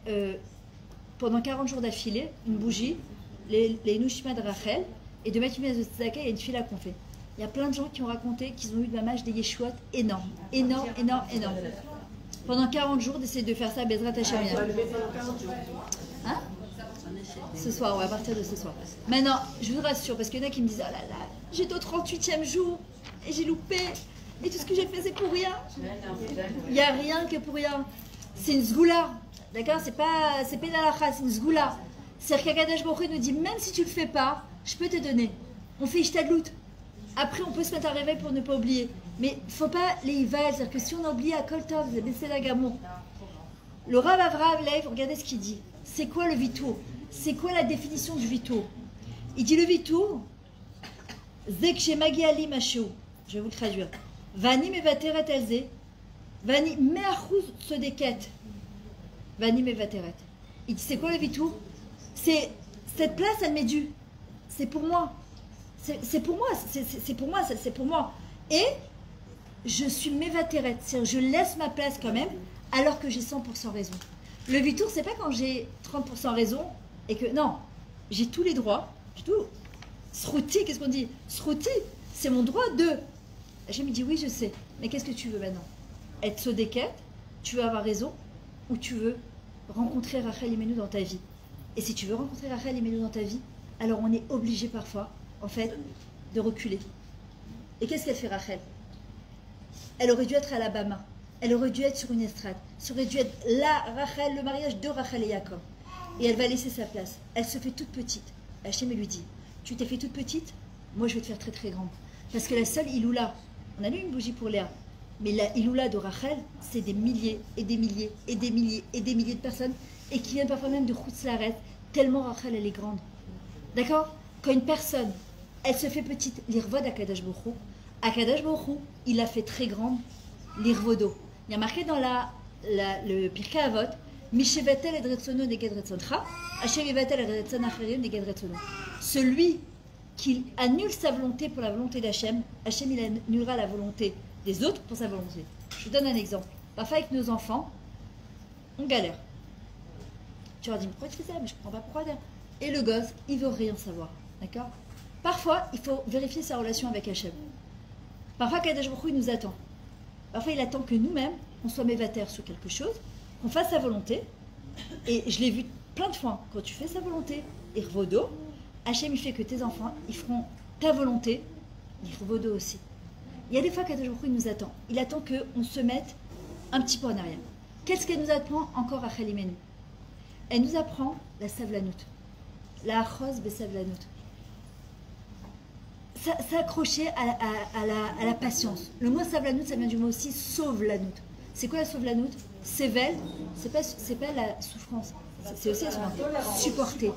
pendant 40 jours d'affilée, une bougie, les Nushima de Rachel, et de mettre une pièce de tzedaka, il y a une fila qu'on fait. Il y a plein de gens qui ont raconté qu'ils ont eu de mamage des yeshuot énormes. Énormes. Pendant 40 jours, d'essayer de faire ça à Bezrat Hachem. Hein? Ce soir, ouais, à partir de ce soir. Maintenant, je vous rassure, parce qu'il y en a qui me disent, oh là là, j'étais au 38e jour, et j'ai loupé, et tout ce que j'ai fait, c'est pour rien. Il n'y a rien que pour rien. C'est une zgoula, d'accord? C'est pas une halakha, c'est une zgoula. C'est-à-dire qu'Akadosh Baruch Hu nous dit, même si tu le fais pas, je peux te donner. On fait ishtadlout. Après, on peut se mettre à réveil pour ne pas oublier. Mais il ne faut pas les ival, c'est-à-dire que si on oublie à Koltov, vous avez baissé la gamme. Le Rav Avraham Leib, regardez ce qu'il dit. C'est quoi le vitour? C'est quoi la définition du vitour? Il dit le vitour, Zek shemagi ali mashu. Je vais vous le traduire. Vani mevateret elze. Vani meachuz sodeket. Vani mevateret. Il dit c'est quoi le vitour? C'est cette place, elle m'est due. C'est pour moi. C'est pour moi. C'est pour moi. C'est pour moi. Et je suis mevateret. C'est-à-dire je laisse ma place quand même, alors que j'ai 100% raison. Le vitour, c'est pas quand j'ai 30% raison et que non, j'ai tous les droits. J'ai tout. Srouti, qu'est-ce qu'on dit? Srouti, c'est mon droit de. Hachem me dit oui, je sais. Mais qu'est-ce que tu veux maintenant? Être sodéquette, tu veux avoir raison, ou tu veux rencontrer Rachel Imenu dans ta vie? Et si tu veux rencontrer Rachel Imenu dans ta vie, alors on est obligé parfois, en fait, de reculer. Et qu'est-ce qu'elle fait Rachel? Elle aurait dû être à l'Alabama. Elle aurait dû être sur une estrade. Ça aurait dû être la Rachel, le mariage de Rachel et Yaakov. Et elle va laisser sa place. Elle se fait toute petite. Hachem lui dit, tu t'es fait toute petite, moi je vais te faire très très grande. Parce que la seule Iloula, on a lu une bougie pour Léa, mais la Iloula de Rachel, c'est des milliers et des milliers et des milliers et des milliers de personnes, et qui viennent parfois même de Chutz-Laret, tellement Rachel elle est grande. D'accord? Quand une personne, elle se fait petite, l'irvod Akadosh Baruch Hu, Akadosh Baruch Hu, il l'a fait très grande, l'irvodo. Il y a marqué dans le Pirkei Avot, Mishevatel et Retzono neged Retzoncha, Hashem yevatel et Retzon acherim neged Retzono. Celui qui annule sa volonté pour la volonté d'Hachem, Hachem il annulera la volonté des autres pour sa volonté. Je vous donne un exemple. Parfois avec nos enfants, on galère. Tu leur dis, pourquoi tu fais ça? Mais je ne comprends pas pourquoi. Et le gosse, il veut rien savoir. D'accord? Parfois, il faut vérifier sa relation avec Hachem. Parfois, Kadosh Baruch Hu, il nous attend. Parfois, il attend que nous-mêmes, on soit mévatères sur quelque chose, qu'on fasse sa volonté. Et je l'ai vu plein de fois. Quand tu fais sa volonté, Irvodo, Hachem, il fait que tes enfants, ils feront ta volonté, Irvodo aussi. Il y a des fois qu'Akadosh Baruch Hu, il nous attend. Il attend qu'on se mette un petit peu en arrière. Qu'est-ce qu'elle nous apprend encore à Rachel Imenu? Elle nous apprend la savlanout. La achos besavlanout. S'accrocher à la patience. Le mot savlanout, ça vient du mot aussi sauve-lanout. C'est quoi la sauve-lanout? Sével, c'est pas la souffrance. C'est aussi la souffrance. Supporter.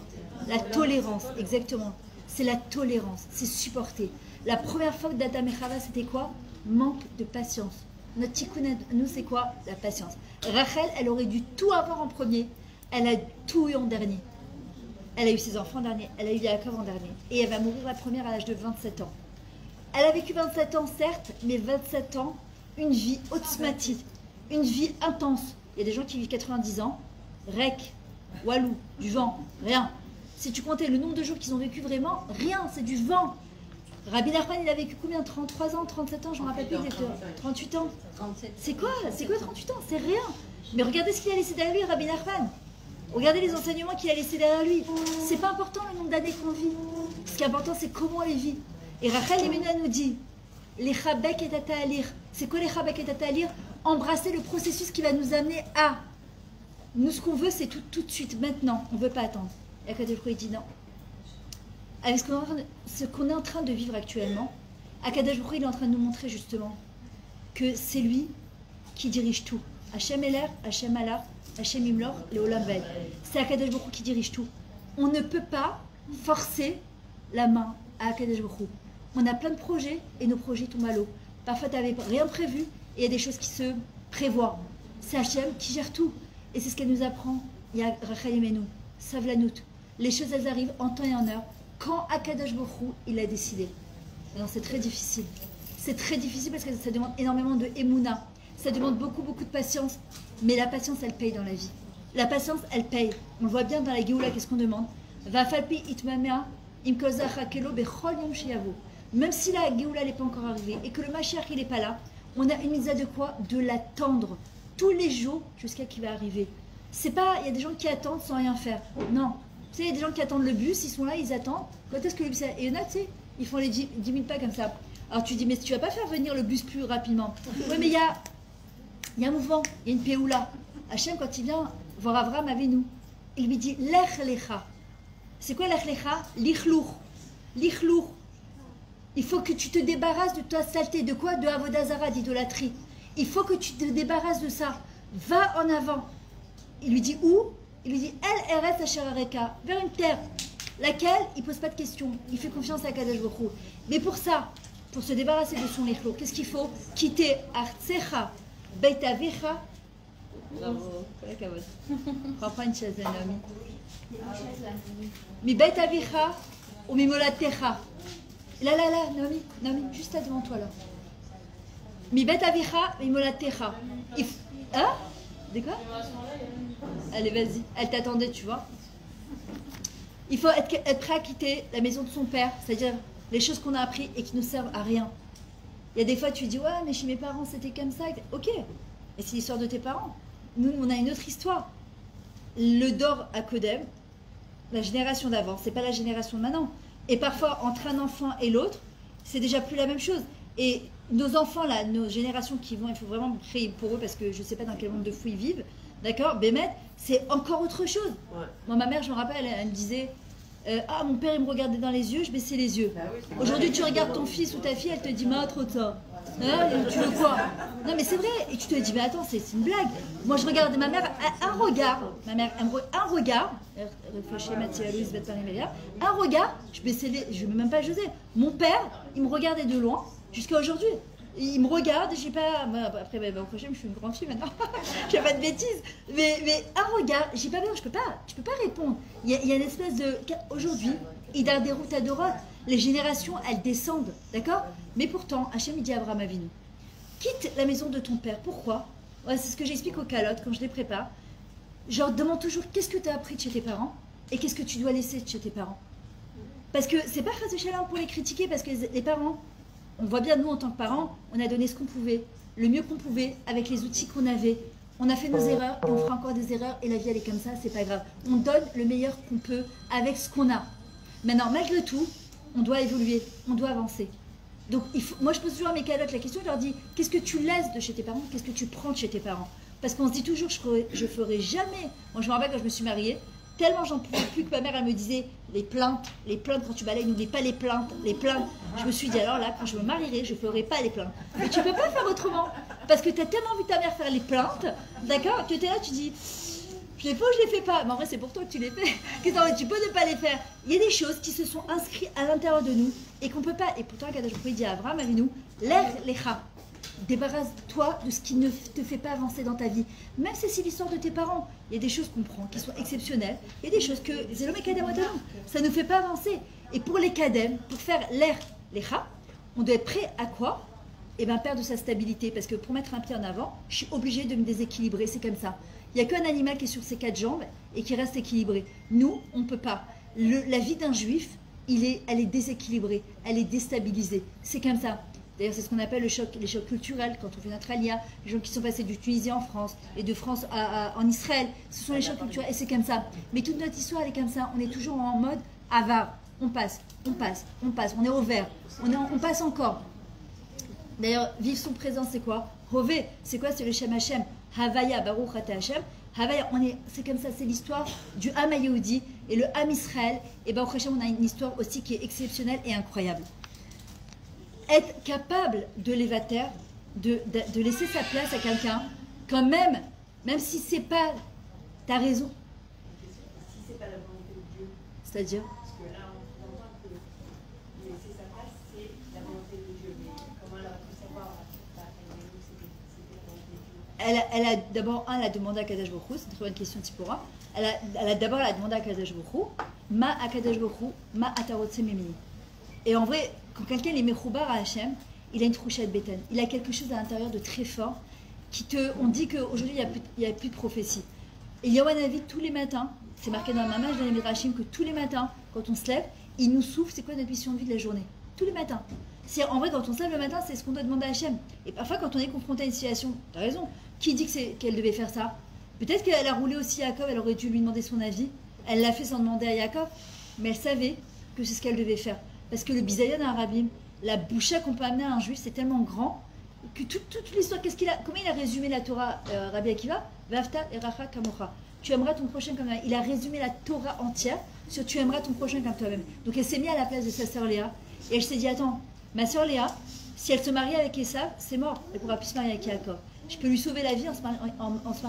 La tolérance, exactement. C'est la tolérance, c'est supporter. La première fois que d'Adam et Chava, c'était quoi? Manque de patience. Notre tikkun, nous, c'est quoi? La patience. Rachel, elle aurait dû tout avoir en premier. Elle a tout eu en dernier. Elle a eu ses enfants en dernier. Elle a eu Yaakov en dernier. Et elle va mourir la première à l'âge de 27 ans. Elle a vécu 27 ans, certes, mais 27 ans, une vie otzmatique, une vie intense. Il y a des gens qui vivent 90 ans. Rek, walou, du vent, rien. Si tu comptais le nombre de jours qu'ils ont vécu vraiment, rien, c'est du vent. Rabbi Nachman, il a vécu combien? 33 ans, 37 ans, je ne me rappelle plus exactement. 38 ans. C'est quoi 38 ans? C'est rien. Mais regardez ce qu'il a laissé derrière lui, Rabbi Nachman. Regardez les enseignements qu'il a laissés derrière lui. C'est pas important le nombre d'années qu'on vit. Ce qui est important, c'est comment on les vit. Et Rachel Imenu nous dit, les chabek et tata alir. C'est quoi les chabek et tata alir? Embrasser le processus qui va nous amener à. Nous, ce qu'on veut, c'est tout de suite, maintenant. On ne veut pas attendre. Et Akadosh Baruch Hu dit non. Avec ce qu'on est en train de vivre actuellement, Akadosh Baruch Hu, il est en train de nous montrer justement que c'est lui qui dirige tout. Hachem Eler, Hachem Alar, Hachem Imlor, le Olam Vaed. C'est Akadosh Baruch Hu qui dirige tout. On ne peut pas forcer la main à Akadosh Baruch Hu. On a plein de projets et nos projets tombent à l'eau. Parfois, tu n'avais rien prévu et il y a des choses qui se prévoient. C'est Hachem qui gère tout. Et c'est ce qu'elle nous apprend. Il y a Rachel Emenu, Savlanout. Les choses, elles arrivent en temps et en heure. Quand Akadosh Baruch Hu, il a décidé. Alors, c'est très difficile. C'est très difficile parce que ça demande énormément de Emouna. Ça demande beaucoup, beaucoup de patience. Mais la patience, elle paye dans la vie. La patience, elle paye. On le voit bien dans la Géoula, qu'est-ce qu'on demande? Vafalpi itmamea imkozach hakelo bechol yom sheyavo. Même si la Géoula n'est pas encore arrivée et que le Mashiach, il n'est pas là, on a une mitzvah de quoi? De l'attendre tous les jours jusqu'à qu'il va arriver. C'est pas, il y a des gens qui attendent sans rien faire. Non. Tu sais, il y a des gens qui attendent le bus, ils sont là, ils attendent. Quand est-ce que le bus... Et il y en a, tu sais, ils font les 10 000 pas comme ça. Alors tu dis, mais tu vas pas faire venir le bus plus rapidement. Oui, mais il y a un mouvement, il y a une péoula. Hachem, quand il vient voir Avraham Avinu, il lui dit, Lech Lecha. C'est quoi Lech Lecha? Lichlour. Lichlour. Il faut que tu te débarrasses de ta saleté. De quoi? De Avodazara, d'idolâtrie. Il faut que tu te débarrasses de ça. Va en avant. Il lui dit où? Il lui dit El Eretz Asher Areka, vers une terre, laquelle il ne pose pas de questions. Il fait confiance à Kadosh Baruch Hu. Mais pour ça, pour se débarrasser de son éclos, qu'est-ce qu'il faut? Quitter Artsecha, Beit Avecha. Bravo, prends une chaise, Naomi. Mi Beit Avecha ou mi Molatecha. Là, Naomi, juste là devant toi, là. Mi Bet Avicha, mi Molatecha. Hein? De quoi? Allez, vas-y. Elle t'attendait, tu vois. Il faut être prêt à quitter la maison de son père, c'est-à-dire les choses qu'on a apprises et qui ne servent à rien. Il y a des fois, tu dis, ouais, mais chez mes parents, c'était comme ça. Ok. Et c'est l'histoire de tes parents. Nous, on a une autre histoire. Le Dor à Kodem, la génération d'avant, c'est pas la génération de maintenant. Et parfois, entre un enfant et l'autre, c'est déjà plus la même chose. Et nos enfants, là, nos générations qui vont, il faut vraiment créer pour eux, parce que je ne sais pas dans quel monde de fou ils vivent, d'accord, Bémet, c'est encore autre chose. Ouais. Moi, ma mère, je me rappelle, elle me disait, ah, mon père, il me regardait dans les yeux, je baissais les yeux. Bah oui, aujourd'hui, tu regardes ton fils ou ta fille, elle te dit, mais trop de ça. Hein, tu veux quoi? Non, mais c'est vrai. Et tu te dis, mais attends, c'est une blague. Moi, je regardais ma mère, un regard. Ma mère, un regard. Un regard, je baissais les. Je ne veux même pas José. Mon père, il me regardait de loin jusqu'à aujourd'hui. Il me regarde, j'ai pas. Après, au prochain, je suis une grande fille maintenant. Je fais pas de bêtises. Mais un regard, j'ai pas besoin, je peux pas répondre. Il y a une espèce de. Aujourd'hui, il a des routes à Dorot. Les générations, elles descendent, d'accord? Mais pourtant, Hachem, il dit à Abraham Avinu, quitte la maison de ton père. Pourquoi? Ouais, c'est ce que j'explique aux calottes quand je les prépare. Je leur demande toujours, qu'est-ce que tu as appris de chez tes parents? Et qu'est-ce que tu dois laisser de chez tes parents? Parce que c'est pas Chas V'Shalom pour les critiquer, parce que les parents, on voit bien, nous, en tant que parents, on a donné ce qu'on pouvait, le mieux qu'on pouvait, avec les outils qu'on avait. On a fait nos erreurs, et on fera encore des erreurs, et la vie, elle est comme ça, c'est pas grave. On donne le meilleur qu'on peut avec ce qu'on a. Maintenant, malgré tout, on doit évoluer, on doit avancer. Donc, moi, je pose toujours à mes calottes la question, je leur dis, qu'est-ce que tu laisses de chez tes parents? Qu'est-ce que tu prends de chez tes parents? Parce qu'on se dit toujours, je ferai jamais. Moi, je me rappelle quand je me suis mariée, tellement j'en pouvais plus que ma mère, elle me disait, les plaintes quand tu balayes, n'oublie pas les plaintes. Je me suis dit, alors là, quand je me marierai, je ne ferai pas les plaintes. Mais tu ne peux pas faire autrement. Parce que tu as tellement vu ta mère faire les plaintes, d'accord, que tu es là, tu dis, je les fais ou je les fais pas. Mais en vrai, c'est pour toi que tu les fais. Tu peux ne pas les faire. Il y a des choses qui se sont inscrites à l'intérieur de nous et qu'on ne peut pas. Et pourtant, quand je dit à Abraham, Avinu, l'air, l'écha. Débarrasse-toi de ce qui ne te fait pas avancer dans ta vie. Même si c'est l'histoire de tes parents, il y a des choses qu'on prend qui sont exceptionnelles. Il y a des choses que ça ne fait pas avancer. Et pour les kadem, pour faire l'air, l'écha, on doit être prêt à quoi? Eh bien, perdre sa stabilité. Parce que pour mettre un pied en avant, je suis obligée de me déséquilibrer. C'est comme ça. Il n'y a qu'un animal qui est sur ses 4 jambes et qui reste équilibré. Nous, on ne peut pas. La vie d'un juif, elle est déséquilibrée, elle est déstabilisée. C'est comme ça. D'ailleurs, c'est ce qu'on appelle les chocs culturels quand on fait notre alia. Les gens qui sont passés du Tunisie en France et de France en Israël, ce sont les chocs culturels et c'est comme ça. Mais toute notre histoire, elle est comme ça. On est toujours en mode avare. On passe. On est au vert. On passe encore. D'ailleurs, vivre son présent, c'est quoi? Rové, c'est quoi? C'est le Shem Hashem. Havaya, Baruch Ata Hashem. Havaya, c'est comme ça, c'est l'histoire du Ham Yehudi et le Ham Israël. Et Baruch Hashem, on a une histoire aussi qui est exceptionnelle et incroyable. Être capable de l'évater, de laisser sa place à quelqu'un, quand même si c'est pas T'as raison. Si c'est pas la volonté de Dieu, C'est-à-dire parce que là on entend que laisser sa place, c'est la volonté de Dieu. Mais comment elle aurait pu savoir que c'était la volonté de Dieu? elle a d'abord, elle a demandé à Kadosh Baruch Hu, c'est une très bonne question, Tipora. Elle a d'abord demandé à Kadosh Baruch Hu, Ma Akadosh Baruch Hu, Ma Atarotse Memini. Et en vrai, quand quelqu'un est Mechoubar à Hachem, il a une trouchette bétaine. Il a quelque chose à l'intérieur de très fort. On dit qu'aujourd'hui, il n'y a plus de prophétie. Et Yawan Avid, tous les matins, c'est marqué dans ma mage dans les Midrashim, que tous les matins, quand on se lève, il nous souffle c'est quoi notre mission de vie de la journée. Tous les matins. En vrai, quand on se lève le matin, c'est ce qu'on doit demander à Hachem. Et parfois, quand on est confronté à une situation, tu as raison, qui dit qu'elle devait faire ça? Peut-être qu'elle a roulé aussi à Yaakov, elle aurait dû lui demander son avis. Elle l'a fait sans demander à Yaakov, mais elle savait que c'est ce qu'elle devait faire. Parce que le bisayon à Arabim, la boucha qu'on peut amener à un juif, c'est tellement grand que toute l'histoire, comment il a résumé la Torah, Rabbi Akiva? Vafta eracha kamocha. Tu aimeras ton prochain comme toi-même. Il a résumé la Torah entière sur tu aimeras ton prochain comme toi-même. Donc elle s'est mise à la place de sa sœur Léa et elle s'est dit attends, ma sœur Léa, si elle se marie avec Esav, c'est mort. Elle ne pourra plus se marier avec Yaakov. Je peux lui sauver la vie en se mariant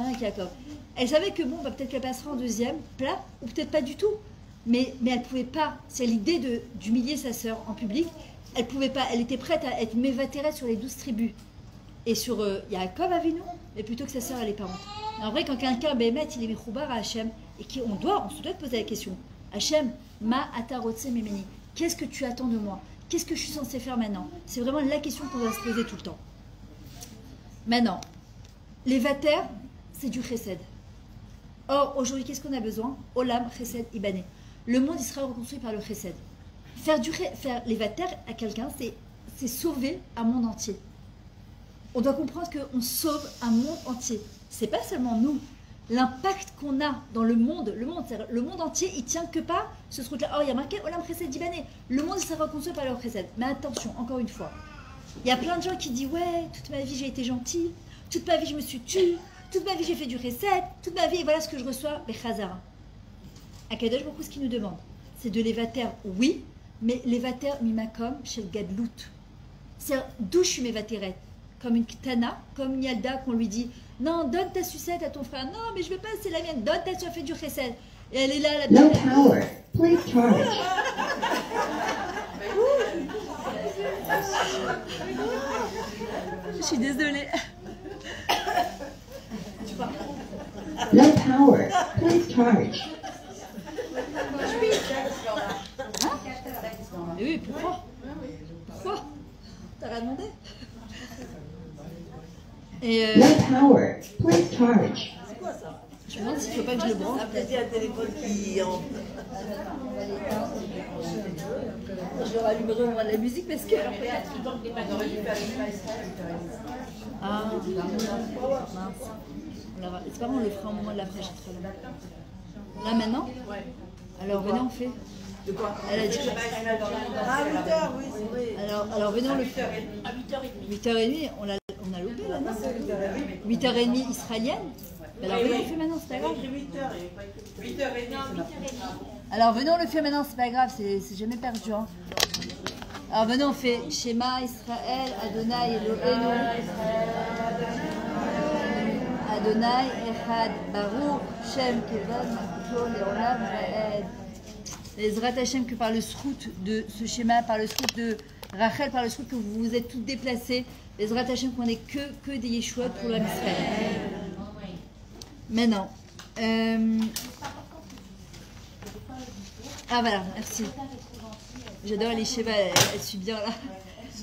avec Yaakov. Elle savait que bon, peut-être qu'elle passera en deuxième plat ou peut-être pas du tout. Mais elle ne pouvait pas. C'est l'idée d'humilier sa sœur en public. Elle pouvait pas. Elle était prête à être mévatérée sur les 12 tribus. Et sur Yaakov Avinu, mais plutôt que sa sœur, elle est parente. En vrai, quand quelqu'un, Bémet, il est Mechoubar à Hachem, et on se doit te poser la question. Hachem, Ma Atarotse Memeni. Qu'est-ce que tu attends de moi? Qu'est-ce que je suis censé faire maintenant? C'est vraiment la question qu'on doit se poser tout le temps. Maintenant, les vatères, c'est du chesed. Or, aujourd'hui, qu'est-ce qu'on a besoin? Olam, chesed, ibané. Le monde, il sera reconstruit par le chesed. Faire les vatères à quelqu'un, c'est sauver un monde entier. On doit comprendre qu'on sauve un monde entier. C'est pas seulement nous. L'impact qu'on a dans le monde entier, il tient que par ce truc-là. Oh, il y a marqué Olam Chesed Dibané. Le monde sera reconstruit par le Chesed. Mais attention, encore une fois, il y a plein de gens qui disent ouais, toute ma vie j'ai été gentil, toute ma vie je me suis tue, toute ma vie j'ai fait du Chesed, toute ma vie et voilà ce que je reçois. Mais Chazara. Akadosh Baruch Hu, ce qu'il nous demande, c'est de l'évater, oui, mais l'évater mimakom chez le Gadlout. C'est d'où je suis m'évatérette. Comme une ktana, comme une yalda qu'on lui dit non, donne ta sucette à ton frère. Non, mais je veux pas, c'est la mienne. Donne ta sucette, fais du chesed. Et elle est là, la No power. Please charge. Je suis désolée. No power. Please charge. Mais oui, pourquoi? Pourquoi? T'as rien demandé? Et No power. Please charge. je me demande s'il ne faut pas que je le branche. Peut-être un téléphone qui en... Je rallumerai au moins la musique parce que. Ah, mince. C'est pas bon, on le fera au moment de la fraîche. Là maintenant? Alors venez, on fait. De quoi? Elle a dit. Ah, 8h, oui, c'est vrai. Alors venez, on le fait. À 8h30. 8h30, on a loupé là, non? 8h30 israélienne? Alors venez, on le fait maintenant, c'est pas grave. 8h30. Alors venez, on le fait maintenant, c'est pas grave, c'est jamais perdu. Hein. Alors venez, on fait Shema Israël, Adonai Eloheinu, Adonai Echad, Baruch, Shem Kevod, Malkuto, Leolam, Vaed. Ezrat Hashem, que par le srout de ce schéma, par le srout de Rachel, par le srout que vous vous êtes toutes déplacées, Ezrat Hashem, qu'on n'est que des Yeshua pour l'âme Israël. Maintenant, ah voilà, merci. J'adore les schémas, elle suit bien là.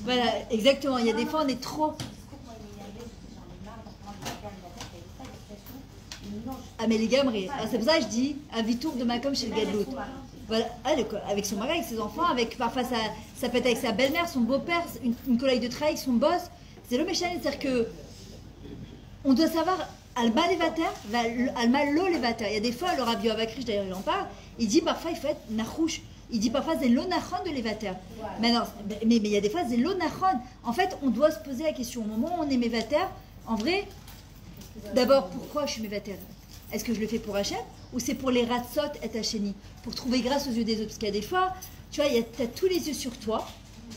Voilà, exactement. Il y a des fois, on est trop. Ah, mais les gamrés. C'est pour ça que je dis un vitour de Macom chez le Gadlout. Voilà, avec son mari, avec ses enfants, avec parfois ça peut être avec sa belle-mère, son beau-père, une collègue de travail, son boss. C'est le méchant, c'est-à-dire que on doit savoir. Alma levater, alma lo levater. Il y a des fois, le Rabbi Avakrish, d'ailleurs, il en parle, il dit parfois, il faut être nachouche. Il dit parfois, c'est l'onachon de levater. Mais il y a des fois, c'est l'onachon. En fait, on doit se poser la question. Au moment où on est mevater, en vrai, d'abord, pourquoi je suis mevater? Est-ce que je le fais pour Hachem ou c'est pour les ratzot et Hachéni? Pour trouver grâce aux yeux des autres? Parce qu'il y a des fois, tu vois, tu as tous les yeux sur toi,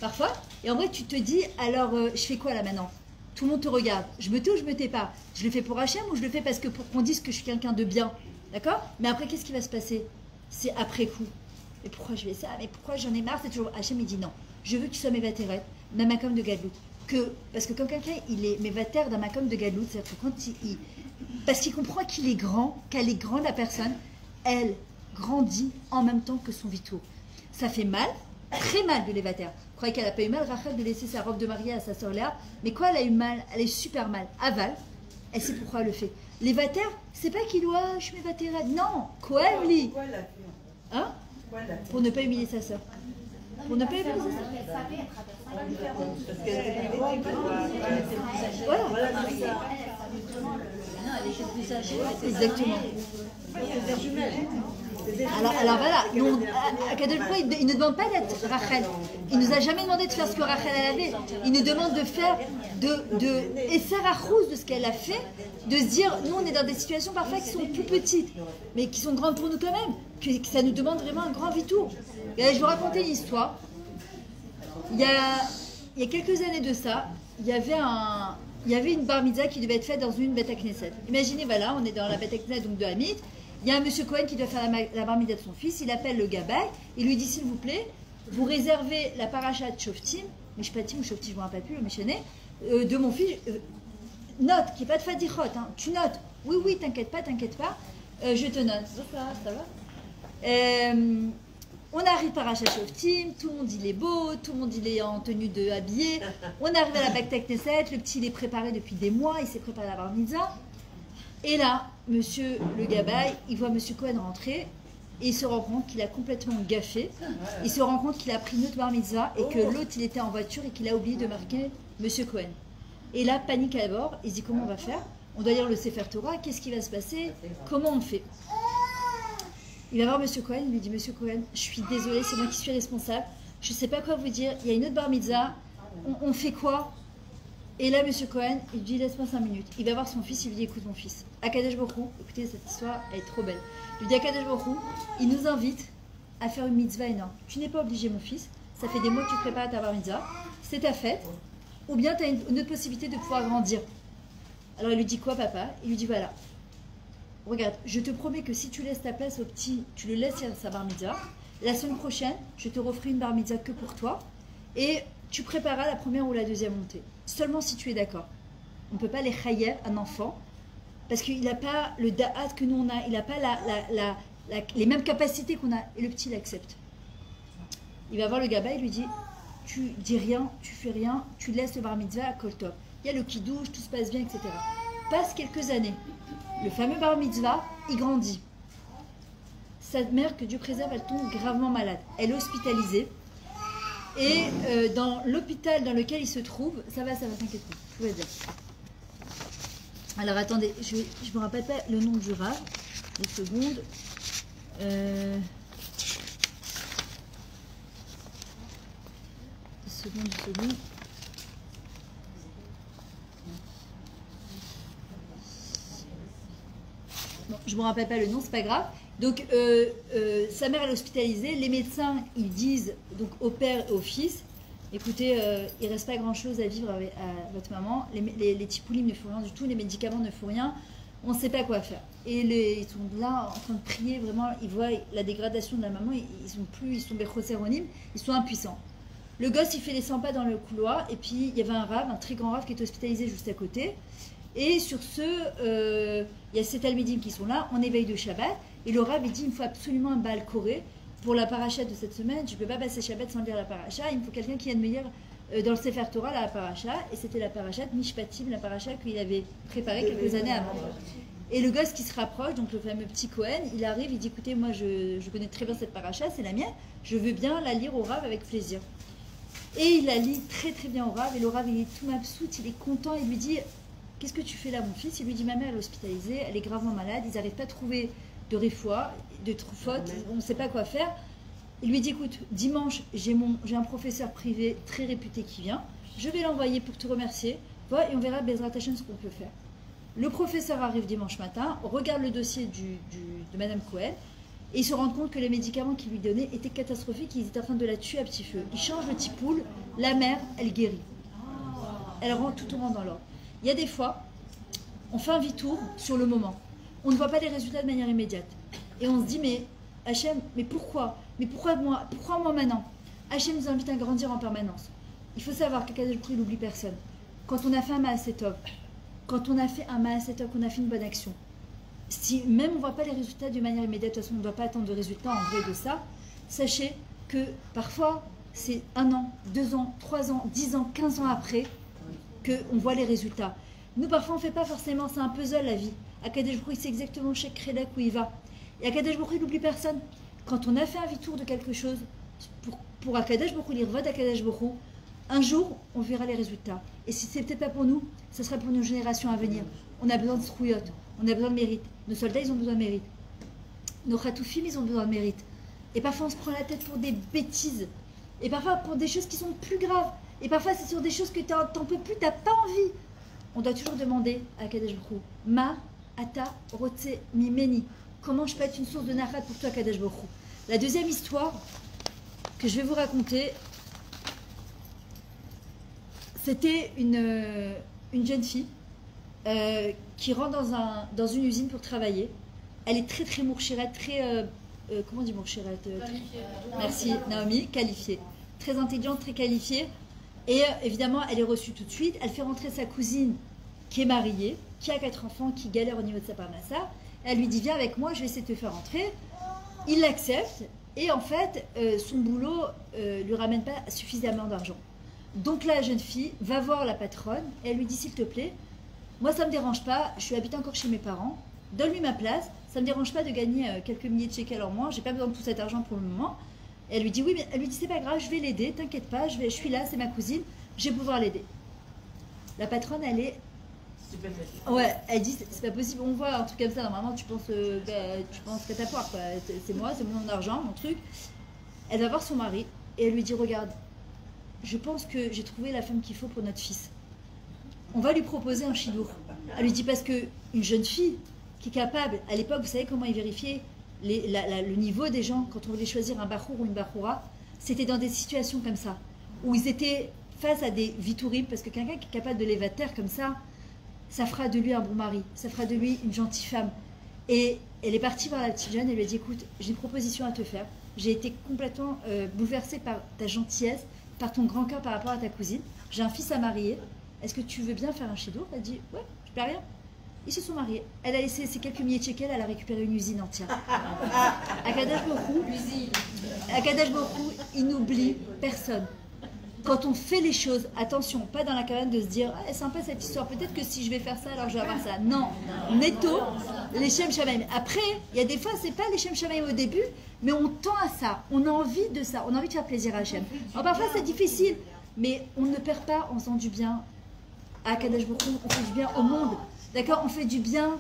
parfois, et en vrai, tu te dis, alors, je fais quoi là maintenant? Tout le monde te regarde. Je me tais ou je me tais pas? Je le fais pour Hachem ou je le fais parce que pour qu'on dise que je suis quelqu'un de bien? D'accord? Mais après, qu'est-ce qui va se passer? C'est après coup. Mais pourquoi je fais ça? Mais pourquoi j'en ai marre? C'est toujours Hachem, il dit non. Je veux que tu sois Mévateret, ma makom de Gadlout. Parce que quand quelqu'un il est Mévater dans makom de Gadlout, c'est-à-dire que quand parce qu'il comprend qu'il est grand, qu'elle est grande la personne, elle grandit en même temps que son vitour. Ça fait mal, très mal de Lévater. Vous croyez qu'elle n'a pas eu mal, Rachel, de laisser sa robe de mariée à sa sœur Léa? Mais quoi, elle a eu mal? Elle a eu super mal. Aval, elle sait pourquoi elle le fait. Lévater, c'est pas qu'il doit, je suis Mévater. Non, quoi, lui? Pourquoi elle l'a fait? Hein? Pourquoi elle l'a fait? Pour ne pas humilier sa sœur. Pour ne pas humilier sa sœur. Parce qu'elle était plus grande. Voilà. Voilà, c'est ça. Exactement. C'est des jumelles. Alors voilà, Akadosh Baruch Hu, il ne demande pas d'être Rachel. Il nous a jamais demandé de faire ce que Rachel elle avait. Il nous demande de faire et Sarah de ce qu'elle a fait, de se dire, nous on est dans des situations parfois qui sont plus petites, mais qui sont grandes pour nous quand même, que ça nous demande vraiment un grand vitour. Et là, je vais vous raconter une histoire. Il y a quelques années de ça, il y avait une bar mitzvah qui devait être faite dans une Beth Knesset. Imaginez, voilà, on est dans la Beth Knesset donc de Hamid. Il y a un monsieur Cohen qui doit faire la bar mitzvah de son fils. Il appelle le gabay. Il lui dit, s'il vous plaît, vous réservez la paracha de Shoftim, Mishpatim ou Shoftim, je ne me rappelle plus, le Mishané, de mon fils. Note, qui n'est pas de Fadichot, hein, tu notes. Oui, t'inquiète pas, je te note. Ça va. On arrive paracha Shoftim, tout le monde il est beau, tout le monde il est en tenue de habillé. On arrive à la Beth Knesset, le petit il est préparé depuis des mois, il s'est préparé à la bar mitzvah. Et là, monsieur le gabay, il voit monsieur Cohen rentrer et il se rend compte qu'il a complètement gaffé. Il se rend compte qu'il a pris une autre bar mitzvah et que l'autre il était en voiture et qu'il a oublié de marquer monsieur Cohen. Et là, panique à bord, il se dit comment on va faire? On doit lire le Sefer Torah, qu'est-ce qui va se passer? Comment on fait? Il va voir monsieur Cohen, il lui dit monsieur Cohen, je suis désolée, c'est moi qui suis responsable, je ne sais pas quoi vous dire, il y a une autre bar mitzvah, on fait quoi? Et là, monsieur Cohen, il lui dit laisse-moi 5 minutes. Il va voir son fils, il lui dit écoute mon fils, Akadosh Baruch Hu, écoutez cette histoire, elle est trop belle. Il lui dit Akadosh Baruch Hu, il nous invite à faire une mitzvah énorme. Tu n'es pas obligé mon fils, ça fait des mois que tu te prépares à ta bar mitzvah, c'est ta fête, ou bien tu as une autre possibilité de pouvoir grandir. Alors il lui dit quoi papa? Il lui dit voilà, regarde, je te promets que si tu laisses ta place au petit, tu le laisses à sa bar mitzvah, la semaine prochaine, je te referai une bar mitzvah que pour toi, et tu prépareras la première ou la deuxième montée. Seulement si tu es d'accord. On ne peut pas les chayer un enfant parce qu'il n'a pas le da'at que nous on a, il n'a pas les mêmes capacités qu'on a. Et le petit l'accepte. Il va voir le gabay, il lui dit tu dis rien, tu fais rien, tu laisses le bar mitzvah à kol tov. Il y a le kidouche, tout se passe bien, etc. Passe quelques années. Le fameux bar mitzvah, il grandit. Sa mère, que Dieu préserve, elle tombe gravement malade. Elle est hospitalisée. Et dans l'hôpital dans lequel il se trouve, ça va, t'inquiète pas, tout va bien. Alors attendez, je ne me rappelle pas le nom du Rav, une seconde. Une seconde. Bon, je ne me rappelle pas le nom, c'est pas grave. Donc, sa mère elle est hospitalisée. Les médecins, ils disent donc au père et au fils, écoutez, il ne reste pas grand-chose à vivre à votre maman. Les tipoulim ne font rien du tout, les médicaments ne font rien. On ne sait pas quoi faire. Et ils sont là en train de prier, vraiment, ils voient la dégradation de la maman, ils sont béchoséronim, ils sont impuissants. Le gosse, il fait les 100 pas dans le couloir, et puis il y avait un rave, un très grand rave qui est hospitalisé juste à côté. Et sur ce, il y a ces talmidim qui sont là, on éveille de Shabbat, et le rave, il dit, il me faut absolument un Baal Koré pour la paracha de cette semaine, je ne peux pas passer Shabbat sans lire la paracha, il me faut quelqu'un qui vienne me lire dans le Sefer Torah la paracha, et c'était la paracha de Mishpatim, la paracha qu'il avait préparée quelques années avant. Et le gosse qui se rapproche, donc le fameux petit Cohen, il arrive, il dit, écoutez, moi je connais très bien cette paracha, c'est la mienne, je veux bien la lire au rave avec plaisir. Et il la lit très très bien au rave, et le rave il est tout mabsout, il est content, il lui dit, qu'est-ce que tu fais là mon fils? Il lui dit, ma mère elle est hospitalisée, elle est gravement malade, ils n'arrivent pas à trouver de réfoua, de faute, on ne sait pas quoi faire. Il lui dit, écoute, dimanche j'ai un professeur privé très réputé qui vient, je vais l'envoyer pour te remercier, et on verra Bezrat Hashem ce qu'on peut faire. Le professeur arrive dimanche matin, regarde le dossier de Madame Cohen, et il se rend compte que les médicaments qu'il lui donnait étaient catastrophiques, ils étaient en train de la tuer à petit feu. Il change le tipoule, la mère, elle guérit. Elle rend tout au monde dans l'ordre. Il y a des fois, on fait un vitour sur le moment. on ne voit pas les résultats de manière immédiate. Et on se dit, mais Hachem, mais pourquoi? Mais pourquoi moi maintenant? Hachem nous invite à grandir en permanence. Il faut savoir qu'Akadosh Baruch Hu n'oublie personne. Quand on a fait un Maasetov, quand on a fait un Maasetov, qu'on a fait une bonne action, si même on ne voit pas les résultats de manière immédiate, de toute façon on ne doit pas attendre de résultats en vrai de ça, sachez que parfois c'est 1 an, 2 ans, 3 ans, 10 ans, 15 ans après qu'on voit les résultats. Nous parfois on ne fait pas forcément, c'est un puzzle la vie. Akadosh Baruch Hu sait exactement chaque crédit où il va. Et Akadosh Baruch Hu n'oublie personne. Quand on a fait un vitour de quelque chose, pour Akadosh Baruch Hu, l'irvod Akadosh Baruch Hu, un jour, on verra les résultats. Et si ce n'est peut-être pas pour nous, ce sera pour nos générations à venir. On a besoin de srouyot, on a besoin de mérite. Nos soldats, ils ont besoin de mérite. Nos khatoufim, ils ont besoin de mérite. Et parfois, on se prend la tête pour des bêtises. Et parfois, pour des choses qui sont plus graves. Et parfois, c'est sur des choses que t'en peux plus, t'as pas envie. On doit toujours demander à Akadosh Baruch Hu, Ma, Ata, Rotse, Mimeni. Comment je peux être une source de nachat pour toi, Akadosh Baruch Hu? La deuxième histoire que je vais vous raconter, c'était une jeune fille qui rentre dans une usine pour travailler. Elle est très très mourchirette, très... comment on dit mourchirette? Merci Naomi, qualifiée. Très intelligente, très qualifiée. Et évidemment, elle est reçue tout de suite. Elle fait rentrer sa cousine qui est mariée, qui a 4 enfants, qui galère au niveau de sa parnassa. Elle lui dit, viens avec moi, je vais essayer de te faire rentrer. Il l'accepte. Et en fait, son boulot lui ramène pas suffisamment d'argent. Donc la jeune fille va voir la patronne et elle lui dit, s'il te plaît, moi ça me dérange pas, je suis habitée encore chez mes parents, donne-lui ma place, ça me dérange pas de gagner quelques milliers de shekels en moins, j'ai pas besoin de tout cet argent pour le moment. Et elle lui dit, oui, mais elle lui dit, c'est pas grave, je vais l'aider, t'inquiète pas, je suis là, c'est ma cousine, je vais pouvoir l'aider. La patronne, elle est... Ouais, elle dit, c'est pas possible, on voit un truc comme ça, normalement tu penses qu'à ta part, quoi. C'est moi, c'est mon argent, mon truc. Elle va voir son mari et elle lui dit, regarde, je pense que j'ai trouvé la femme qu'il faut pour notre fils. On va lui proposer un chidour. Elle lui dit, parce que une jeune fille qui est capable, à l'époque, vous savez comment ils vérifiaient le niveau des gens quand on voulait choisir un bachour ou une bachoura, c'était dans des situations comme ça, où ils étaient face à des vitourim, parce que quelqu'un qui est capable de l'évater comme ça, ça fera de lui un bon mari, ça fera de lui une gentille femme. Et elle est partie voir la petite jeune et lui a dit, écoute, j'ai une proposition à te faire. J'ai été complètement bouleversée par ta gentillesse, par ton grand cœur par rapport à ta cousine. J'ai un fils à marier. Est-ce que tu veux bien faire un chidour? Elle dit, ouais, je perds rien. Ils se sont mariés. Elle a laissé ses quelques milliers de shekels, elle a récupéré une usine entière. Akadosh Baruch Hu, il n'oublie personne. Quand on fait les choses, attention, pas dans la cabane de se dire, ah, c'est sympa cette histoire, peut-être que si je vais faire ça, alors je vais avoir ça. Non, netto, les Shem Shamaim. Après, il y a des fois, c'est pas les Shem Shamaim au début, mais on tend à ça, on a envie de ça, on a envie de faire plaisir à Hachem. Alors parfois c'est difficile, mais on ne perd pas en faisant du bien à Akadosh Baruch Hu, on fait du bien au monde, d'accord? On fait du bien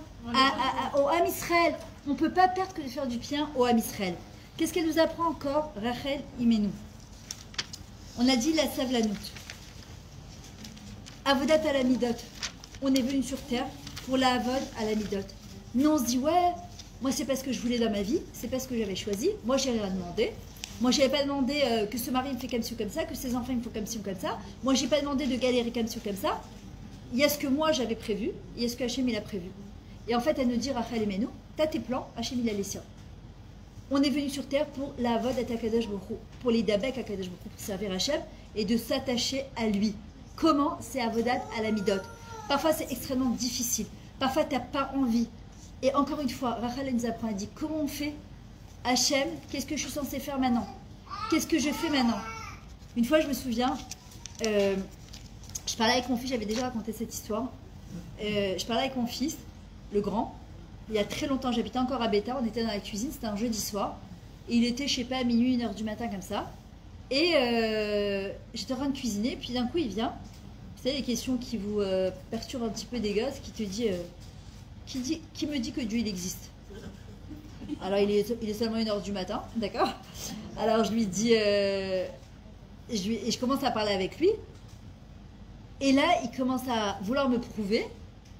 au Ham Israël. On ne peut pas perdre que de faire du bien au Ham Israël. Qu'est-ce qu'elle nous apprend encore, Rachel Imenu? On a dit la savlanout. Avodat à la midot. On est venu sur terre pour la avod à la midot. Nous on se dit, ouais, moi c'est pas ce que je voulais dans ma vie, c'est pas ce que j'avais choisi, moi j'ai rien demandé. Moi j'avais pas demandé que ce mari me fait comme ci ou comme ça, que ses enfants me font comme ci ou comme ça. Moi j'ai pas demandé de galérer comme ci ou comme ça. Il y a ce que moi j'avais prévu, il y a ce que Hachem il a prévu. Et en fait elle nous dit, Rachel Imenu, t'as tes plans, Hachem il a les siens. On est venu sur terre pour la avod à Akadosh Baruch Hu, pour les dabek à Akadosh Baruch Hu, pour servir Hachem et de s'attacher à lui. Comment? C'est avodat à la midot. Parfois c'est extrêmement difficile. Parfois t'as pas envie. Et encore une fois, Rachel nous apprend, elle dit, comment on fait? Hachem, qu'est-ce que je suis censée faire maintenant? Qu'est-ce que je fais maintenant? Une fois je me souviens, je parlais avec mon fils, j'avais déjà raconté cette histoire. Je parlais avec mon fils, le grand. Il y a très longtemps, j'habitais encore à Beta, on était dans la cuisine, c'était un jeudi soir. Et il était, je sais pas, à minuit, 1h du matin comme ça. Et j'étais en train de cuisiner, puis d'un coup il vient. Vous savez, les questions qui vous perturbent un petit peu des gosses, qui te dit, qui me dit que Dieu il existe? Alors il est seulement 1h du matin, d'accord? Alors je lui dis, et je commence à parler avec lui. Et là, il commence à vouloir me prouver.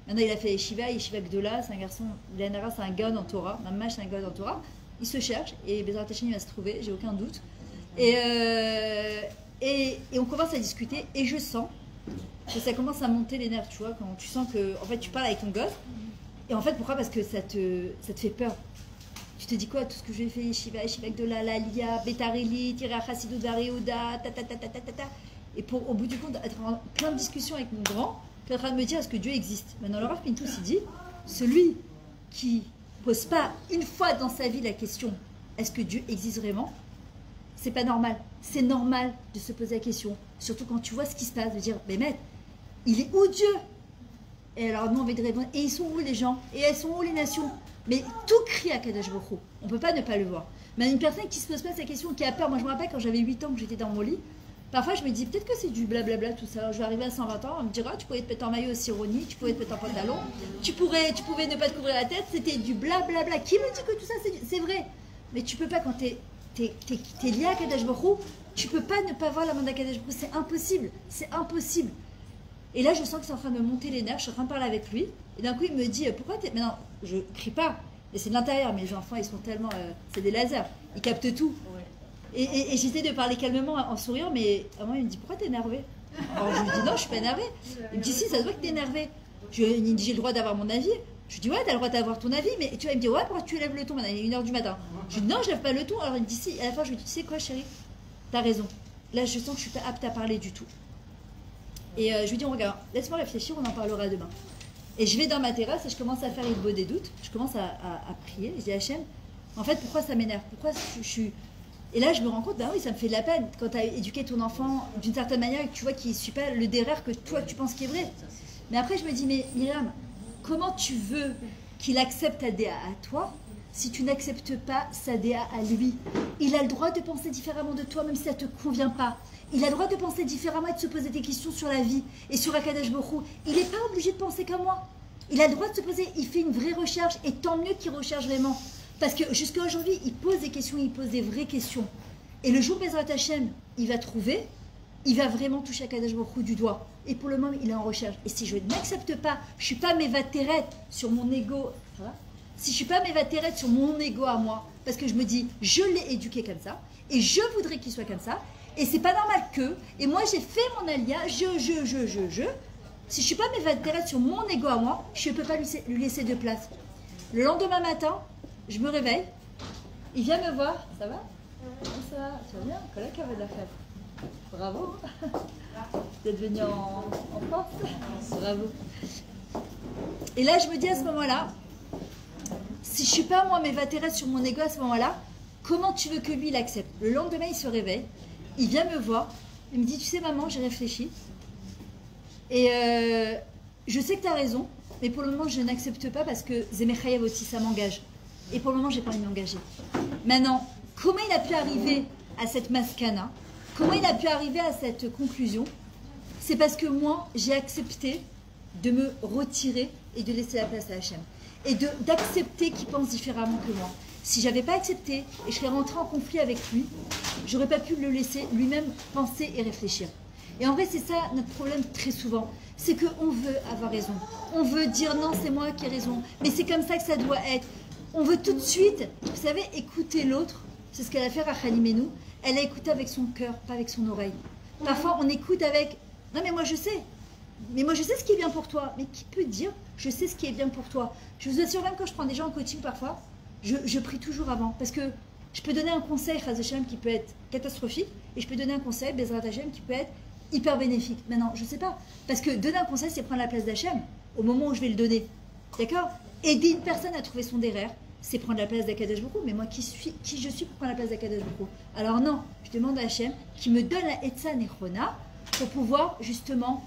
Maintenant, il a fait Yeshiva Gdola, c'est un garçon, Léanara, c'est un gars en Torah, Mamash, c'est un gars en Torah. Il se cherche, et Bezrat Hashem, il va se trouver, j'ai aucun doute. Et on commence à discuter, et je sens que ça commence à monter les nerfs, tu vois, quand tu sens que, en fait, tu parles avec ton gosse, Et en fait, pourquoi? Parce que ça te fait peur. Tu te dis quoi? Tout ce que j'ai fait, Shiva de la Lia, Betareli, Tira Chassidou Daréouda, ta. Et au bout du compte, être en plein de discussions avec mon grand, qui est en train de me dire est-ce que Dieu existe? Maintenant, le Rav Pintou s'est dit celui qui pose pas une fois dans sa vie la question est-ce que Dieu existe vraiment? C'est pas normal. C'est normal de se poser la question. Surtout quand tu vois ce qui se passe, de dire mais maître, il est où Dieu? Et alors nous on envie de répondre et ils sont où les gens? Et elles sont où les nations? Mais tout crie à Kadosh Baruch Hu. On ne peut pas ne pas le voir. Mais une personne qui se pose pas cette question, qui a peur, moi je me rappelle quand j'avais 8 ans que j'étais dans mon lit, parfois je me dis peut-être que c'est du blablabla tout ça. Je vais arriver à 120 ans, on me dira tu pouvais te mettre en maillot aussi Ronnie, tu pouvais te mettre en pantalon, tu pouvais ne pas te couvrir la tête, c'était du blablabla. Qui me dit que tout ça c'est vrai? Mais tu peux pas quand t'es lié à Kadosh Baruch Hu, tu peux pas ne pas voir la main d'Akadosh Baruch Hu, c'est impossible, c'est impossible. Et là je sens que c'est en train de me monter les nerfs, je suis en train de parler avec lui, et d'un coup il me dit pourquoi t'es... Mais non, je crie pas, mais c'est de l'intérieur, mes enfants ils sont tellement... c'est des lasers, ils captent tout. Et j'essaie de parler calmement en souriant, mais à un moment il me dit pourquoi t'es énervé? Alors je lui dis non, je suis pas énervé. Il me dit si, ça se voit que t'es énervé. Il me dit j'ai le droit d'avoir mon avis. Je lui dis ouais, t'as le droit d'avoir ton avis, mais tu vois, il me dit ouais, pourquoi tu lèves le ton maintenant? Il est 1h du matin. Je lui dis non, je lève pas le ton. Alors il me dit si, à la fin je lui dis tu sais quoi chérie, t'as raison. Là je sens que je suis pas apte à parler du tout. Et je lui dis regarde, laisse-moi réfléchir, on en parlera demain. Et je vais dans ma terrasse et je commence à faire une beau des doutes. Je commence à prier. Je dis Hachem, en fait pourquoi ça m'énerve? Pourquoi je suis... Et là, je me rends compte, bah oui, ça me fait de la peine quand tu as éduqué ton enfant d'une certaine manière et que tu vois qu'il ne suit pas le derrière que toi tu penses qui est vrai. Mais après, je me dis, mais Myriam, comment tu veux qu'il accepte ta DA à toi si tu n'acceptes pas sa DA à lui? Il a le droit de penser différemment de toi, même si ça ne te convient pas. Il a le droit de penser différemment et de se poser des questions sur la vie et sur Akadosh Baruch Hu. Il n'est pas obligé de penser comme moi. Il a le droit de se poser, il fait une vraie recherche et tant mieux qu'il recherche vraiment. Parce que jusqu'à aujourd'hui, il pose des questions, il pose des vraies questions. Et le jour Bezrat Hashem, il va trouver, il va vraiment toucher Akadosh Baruch Hu du doigt. Et pour le moment, il est en recherche. Et si je n'accepte pas, je ne suis pas mévatérette sur mon ego, si je ne suis pas mévatérette sur mon ego à moi, parce que je me dis, je l'ai éduqué comme ça, et je voudrais qu'il soit comme ça, et c'est pas normal que, et moi j'ai fait mon alia, si je ne suis pas mévatérette sur mon ego à moi, je ne peux pas lui laisser de place. Le lendemain matin, je me réveille, il vient me voir, ça va? Ça va, tu vas bien? Collègue avait de la fête. Bravo. D'être venu en France. Bravo. Et là, je me dis à ce moment-là, si je ne suis pas moi mévatérette sur mon ego à ce moment-là, comment tu veux que lui l'accepte? Le lendemain, il se réveille, il vient me voir, il me dit, tu sais maman, j'ai réfléchi, et je sais que tu as raison, mais pour le moment, je n'accepte pas parce que Zemechayev aussi, ça m'engage. Et pour le moment, je n'ai pas envie de m'engager. Maintenant, comment il a pu arriver à cette maskana? Comment il a pu arriver à cette conclusion? C'est parce que moi, j'ai accepté de me retirer et de laisser la place à Hachem. Et d'accepter qu'il pense différemment que moi. Si je n'avais pas accepté et je serais rentrée en conflit avec lui, je n'aurais pas pu le laisser lui-même penser et réfléchir. Et en vrai, c'est ça notre problème très souvent. C'est qu'on veut avoir raison. On veut dire non, c'est moi qui ai raison. Mais c'est comme ça que ça doit être. On veut tout de suite, vous savez, écouter l'autre. C'est ce qu'elle a fait Rachel Imenu. Elle a écouté avec son cœur, pas avec son oreille. Parfois, on écoute avec... Non, mais moi, je sais. Mais moi, je sais ce qui est bien pour toi. Mais qui peut dire, je sais ce qui est bien pour toi? Je vous assure, même quand je prends des gens en coaching, parfois, je prie toujours avant. Parce que je peux donner un conseil, Chaz Hashem, qui peut être catastrophique. Et je peux donner un conseil, Bezrat Hashem, qui peut être hyper bénéfique. Maintenant, je sais pas. Parce que donner un conseil, c'est prendre la place d'Hachem au moment où je vais le donner. D'accord? Aider une personne à trouver son derrière, c'est prendre la place d'Akadosh Baruch Hu. Mais moi, qui je suis pour prendre la place d'Akadosh Baruch Hu? Alors non, je demande à Hachem qui me donne la Etza Nechona pour pouvoir justement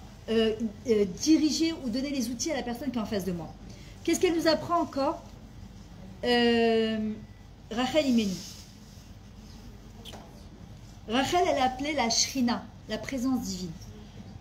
diriger ou donner les outils à la personne qui est en face de moi. Qu'est-ce qu'elle nous apprend encore? Rachel Imenu. Rachel, elle a appelé la Shrina, la présence divine.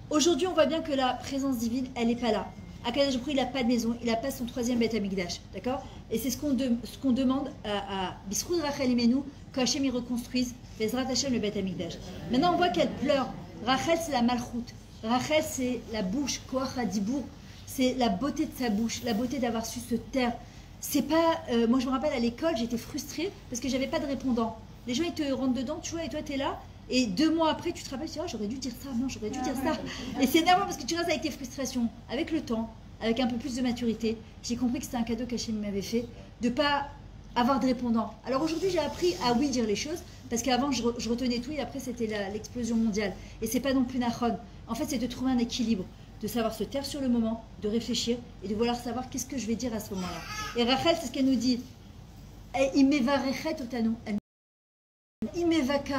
Aujourd'hui, on voit bien que la présence divine, elle n'est pas là. Akadosh Baruch Hu, il n'a pas de maison, il n'a pas son troisième Beth Amikdash, d'accord? Et c'est ce qu'on demande à Bisroud Rachel Imenu, qu'Hachem y reconstruise, Bezrat Hachem le Beth Amikdash. Maintenant, on voit qu'elle pleure. Rachel, c'est la malchoute. Rachel, c'est la bouche, Koach Hadibour, c'est la beauté de sa bouche, la beauté d'avoir su se taire. C'est pas... moi, je me rappelle, à l'école, j'étais frustrée parce que j'avais pas de répondant. Les gens, ils te rentrent dedans, tu vois, et toi, tu es là. Et 2 mois après, tu te rappelles, tu dis, oh, j'aurais dû dire ça, non, j'aurais dû dire ça. Et c'est énervant parce que tu restes avec tes frustrations, avec le temps, avec un peu plus de maturité, j'ai compris que c'était un cadeau qu'Hachem m'avait fait, de ne pas avoir de répondant. Alors aujourd'hui, j'ai appris à oui dire les choses, parce qu'avant, je retenais tout et après, c'était l'explosion mondiale. Et c'est pas non plus nachon. En fait, c'est de trouver un équilibre, de savoir se taire sur le moment, de réfléchir et de vouloir savoir qu'est-ce que je vais dire à ce moment-là. Et Rachel, c'est ce qu'elle nous dit. Imeva rechet otanu, imevaka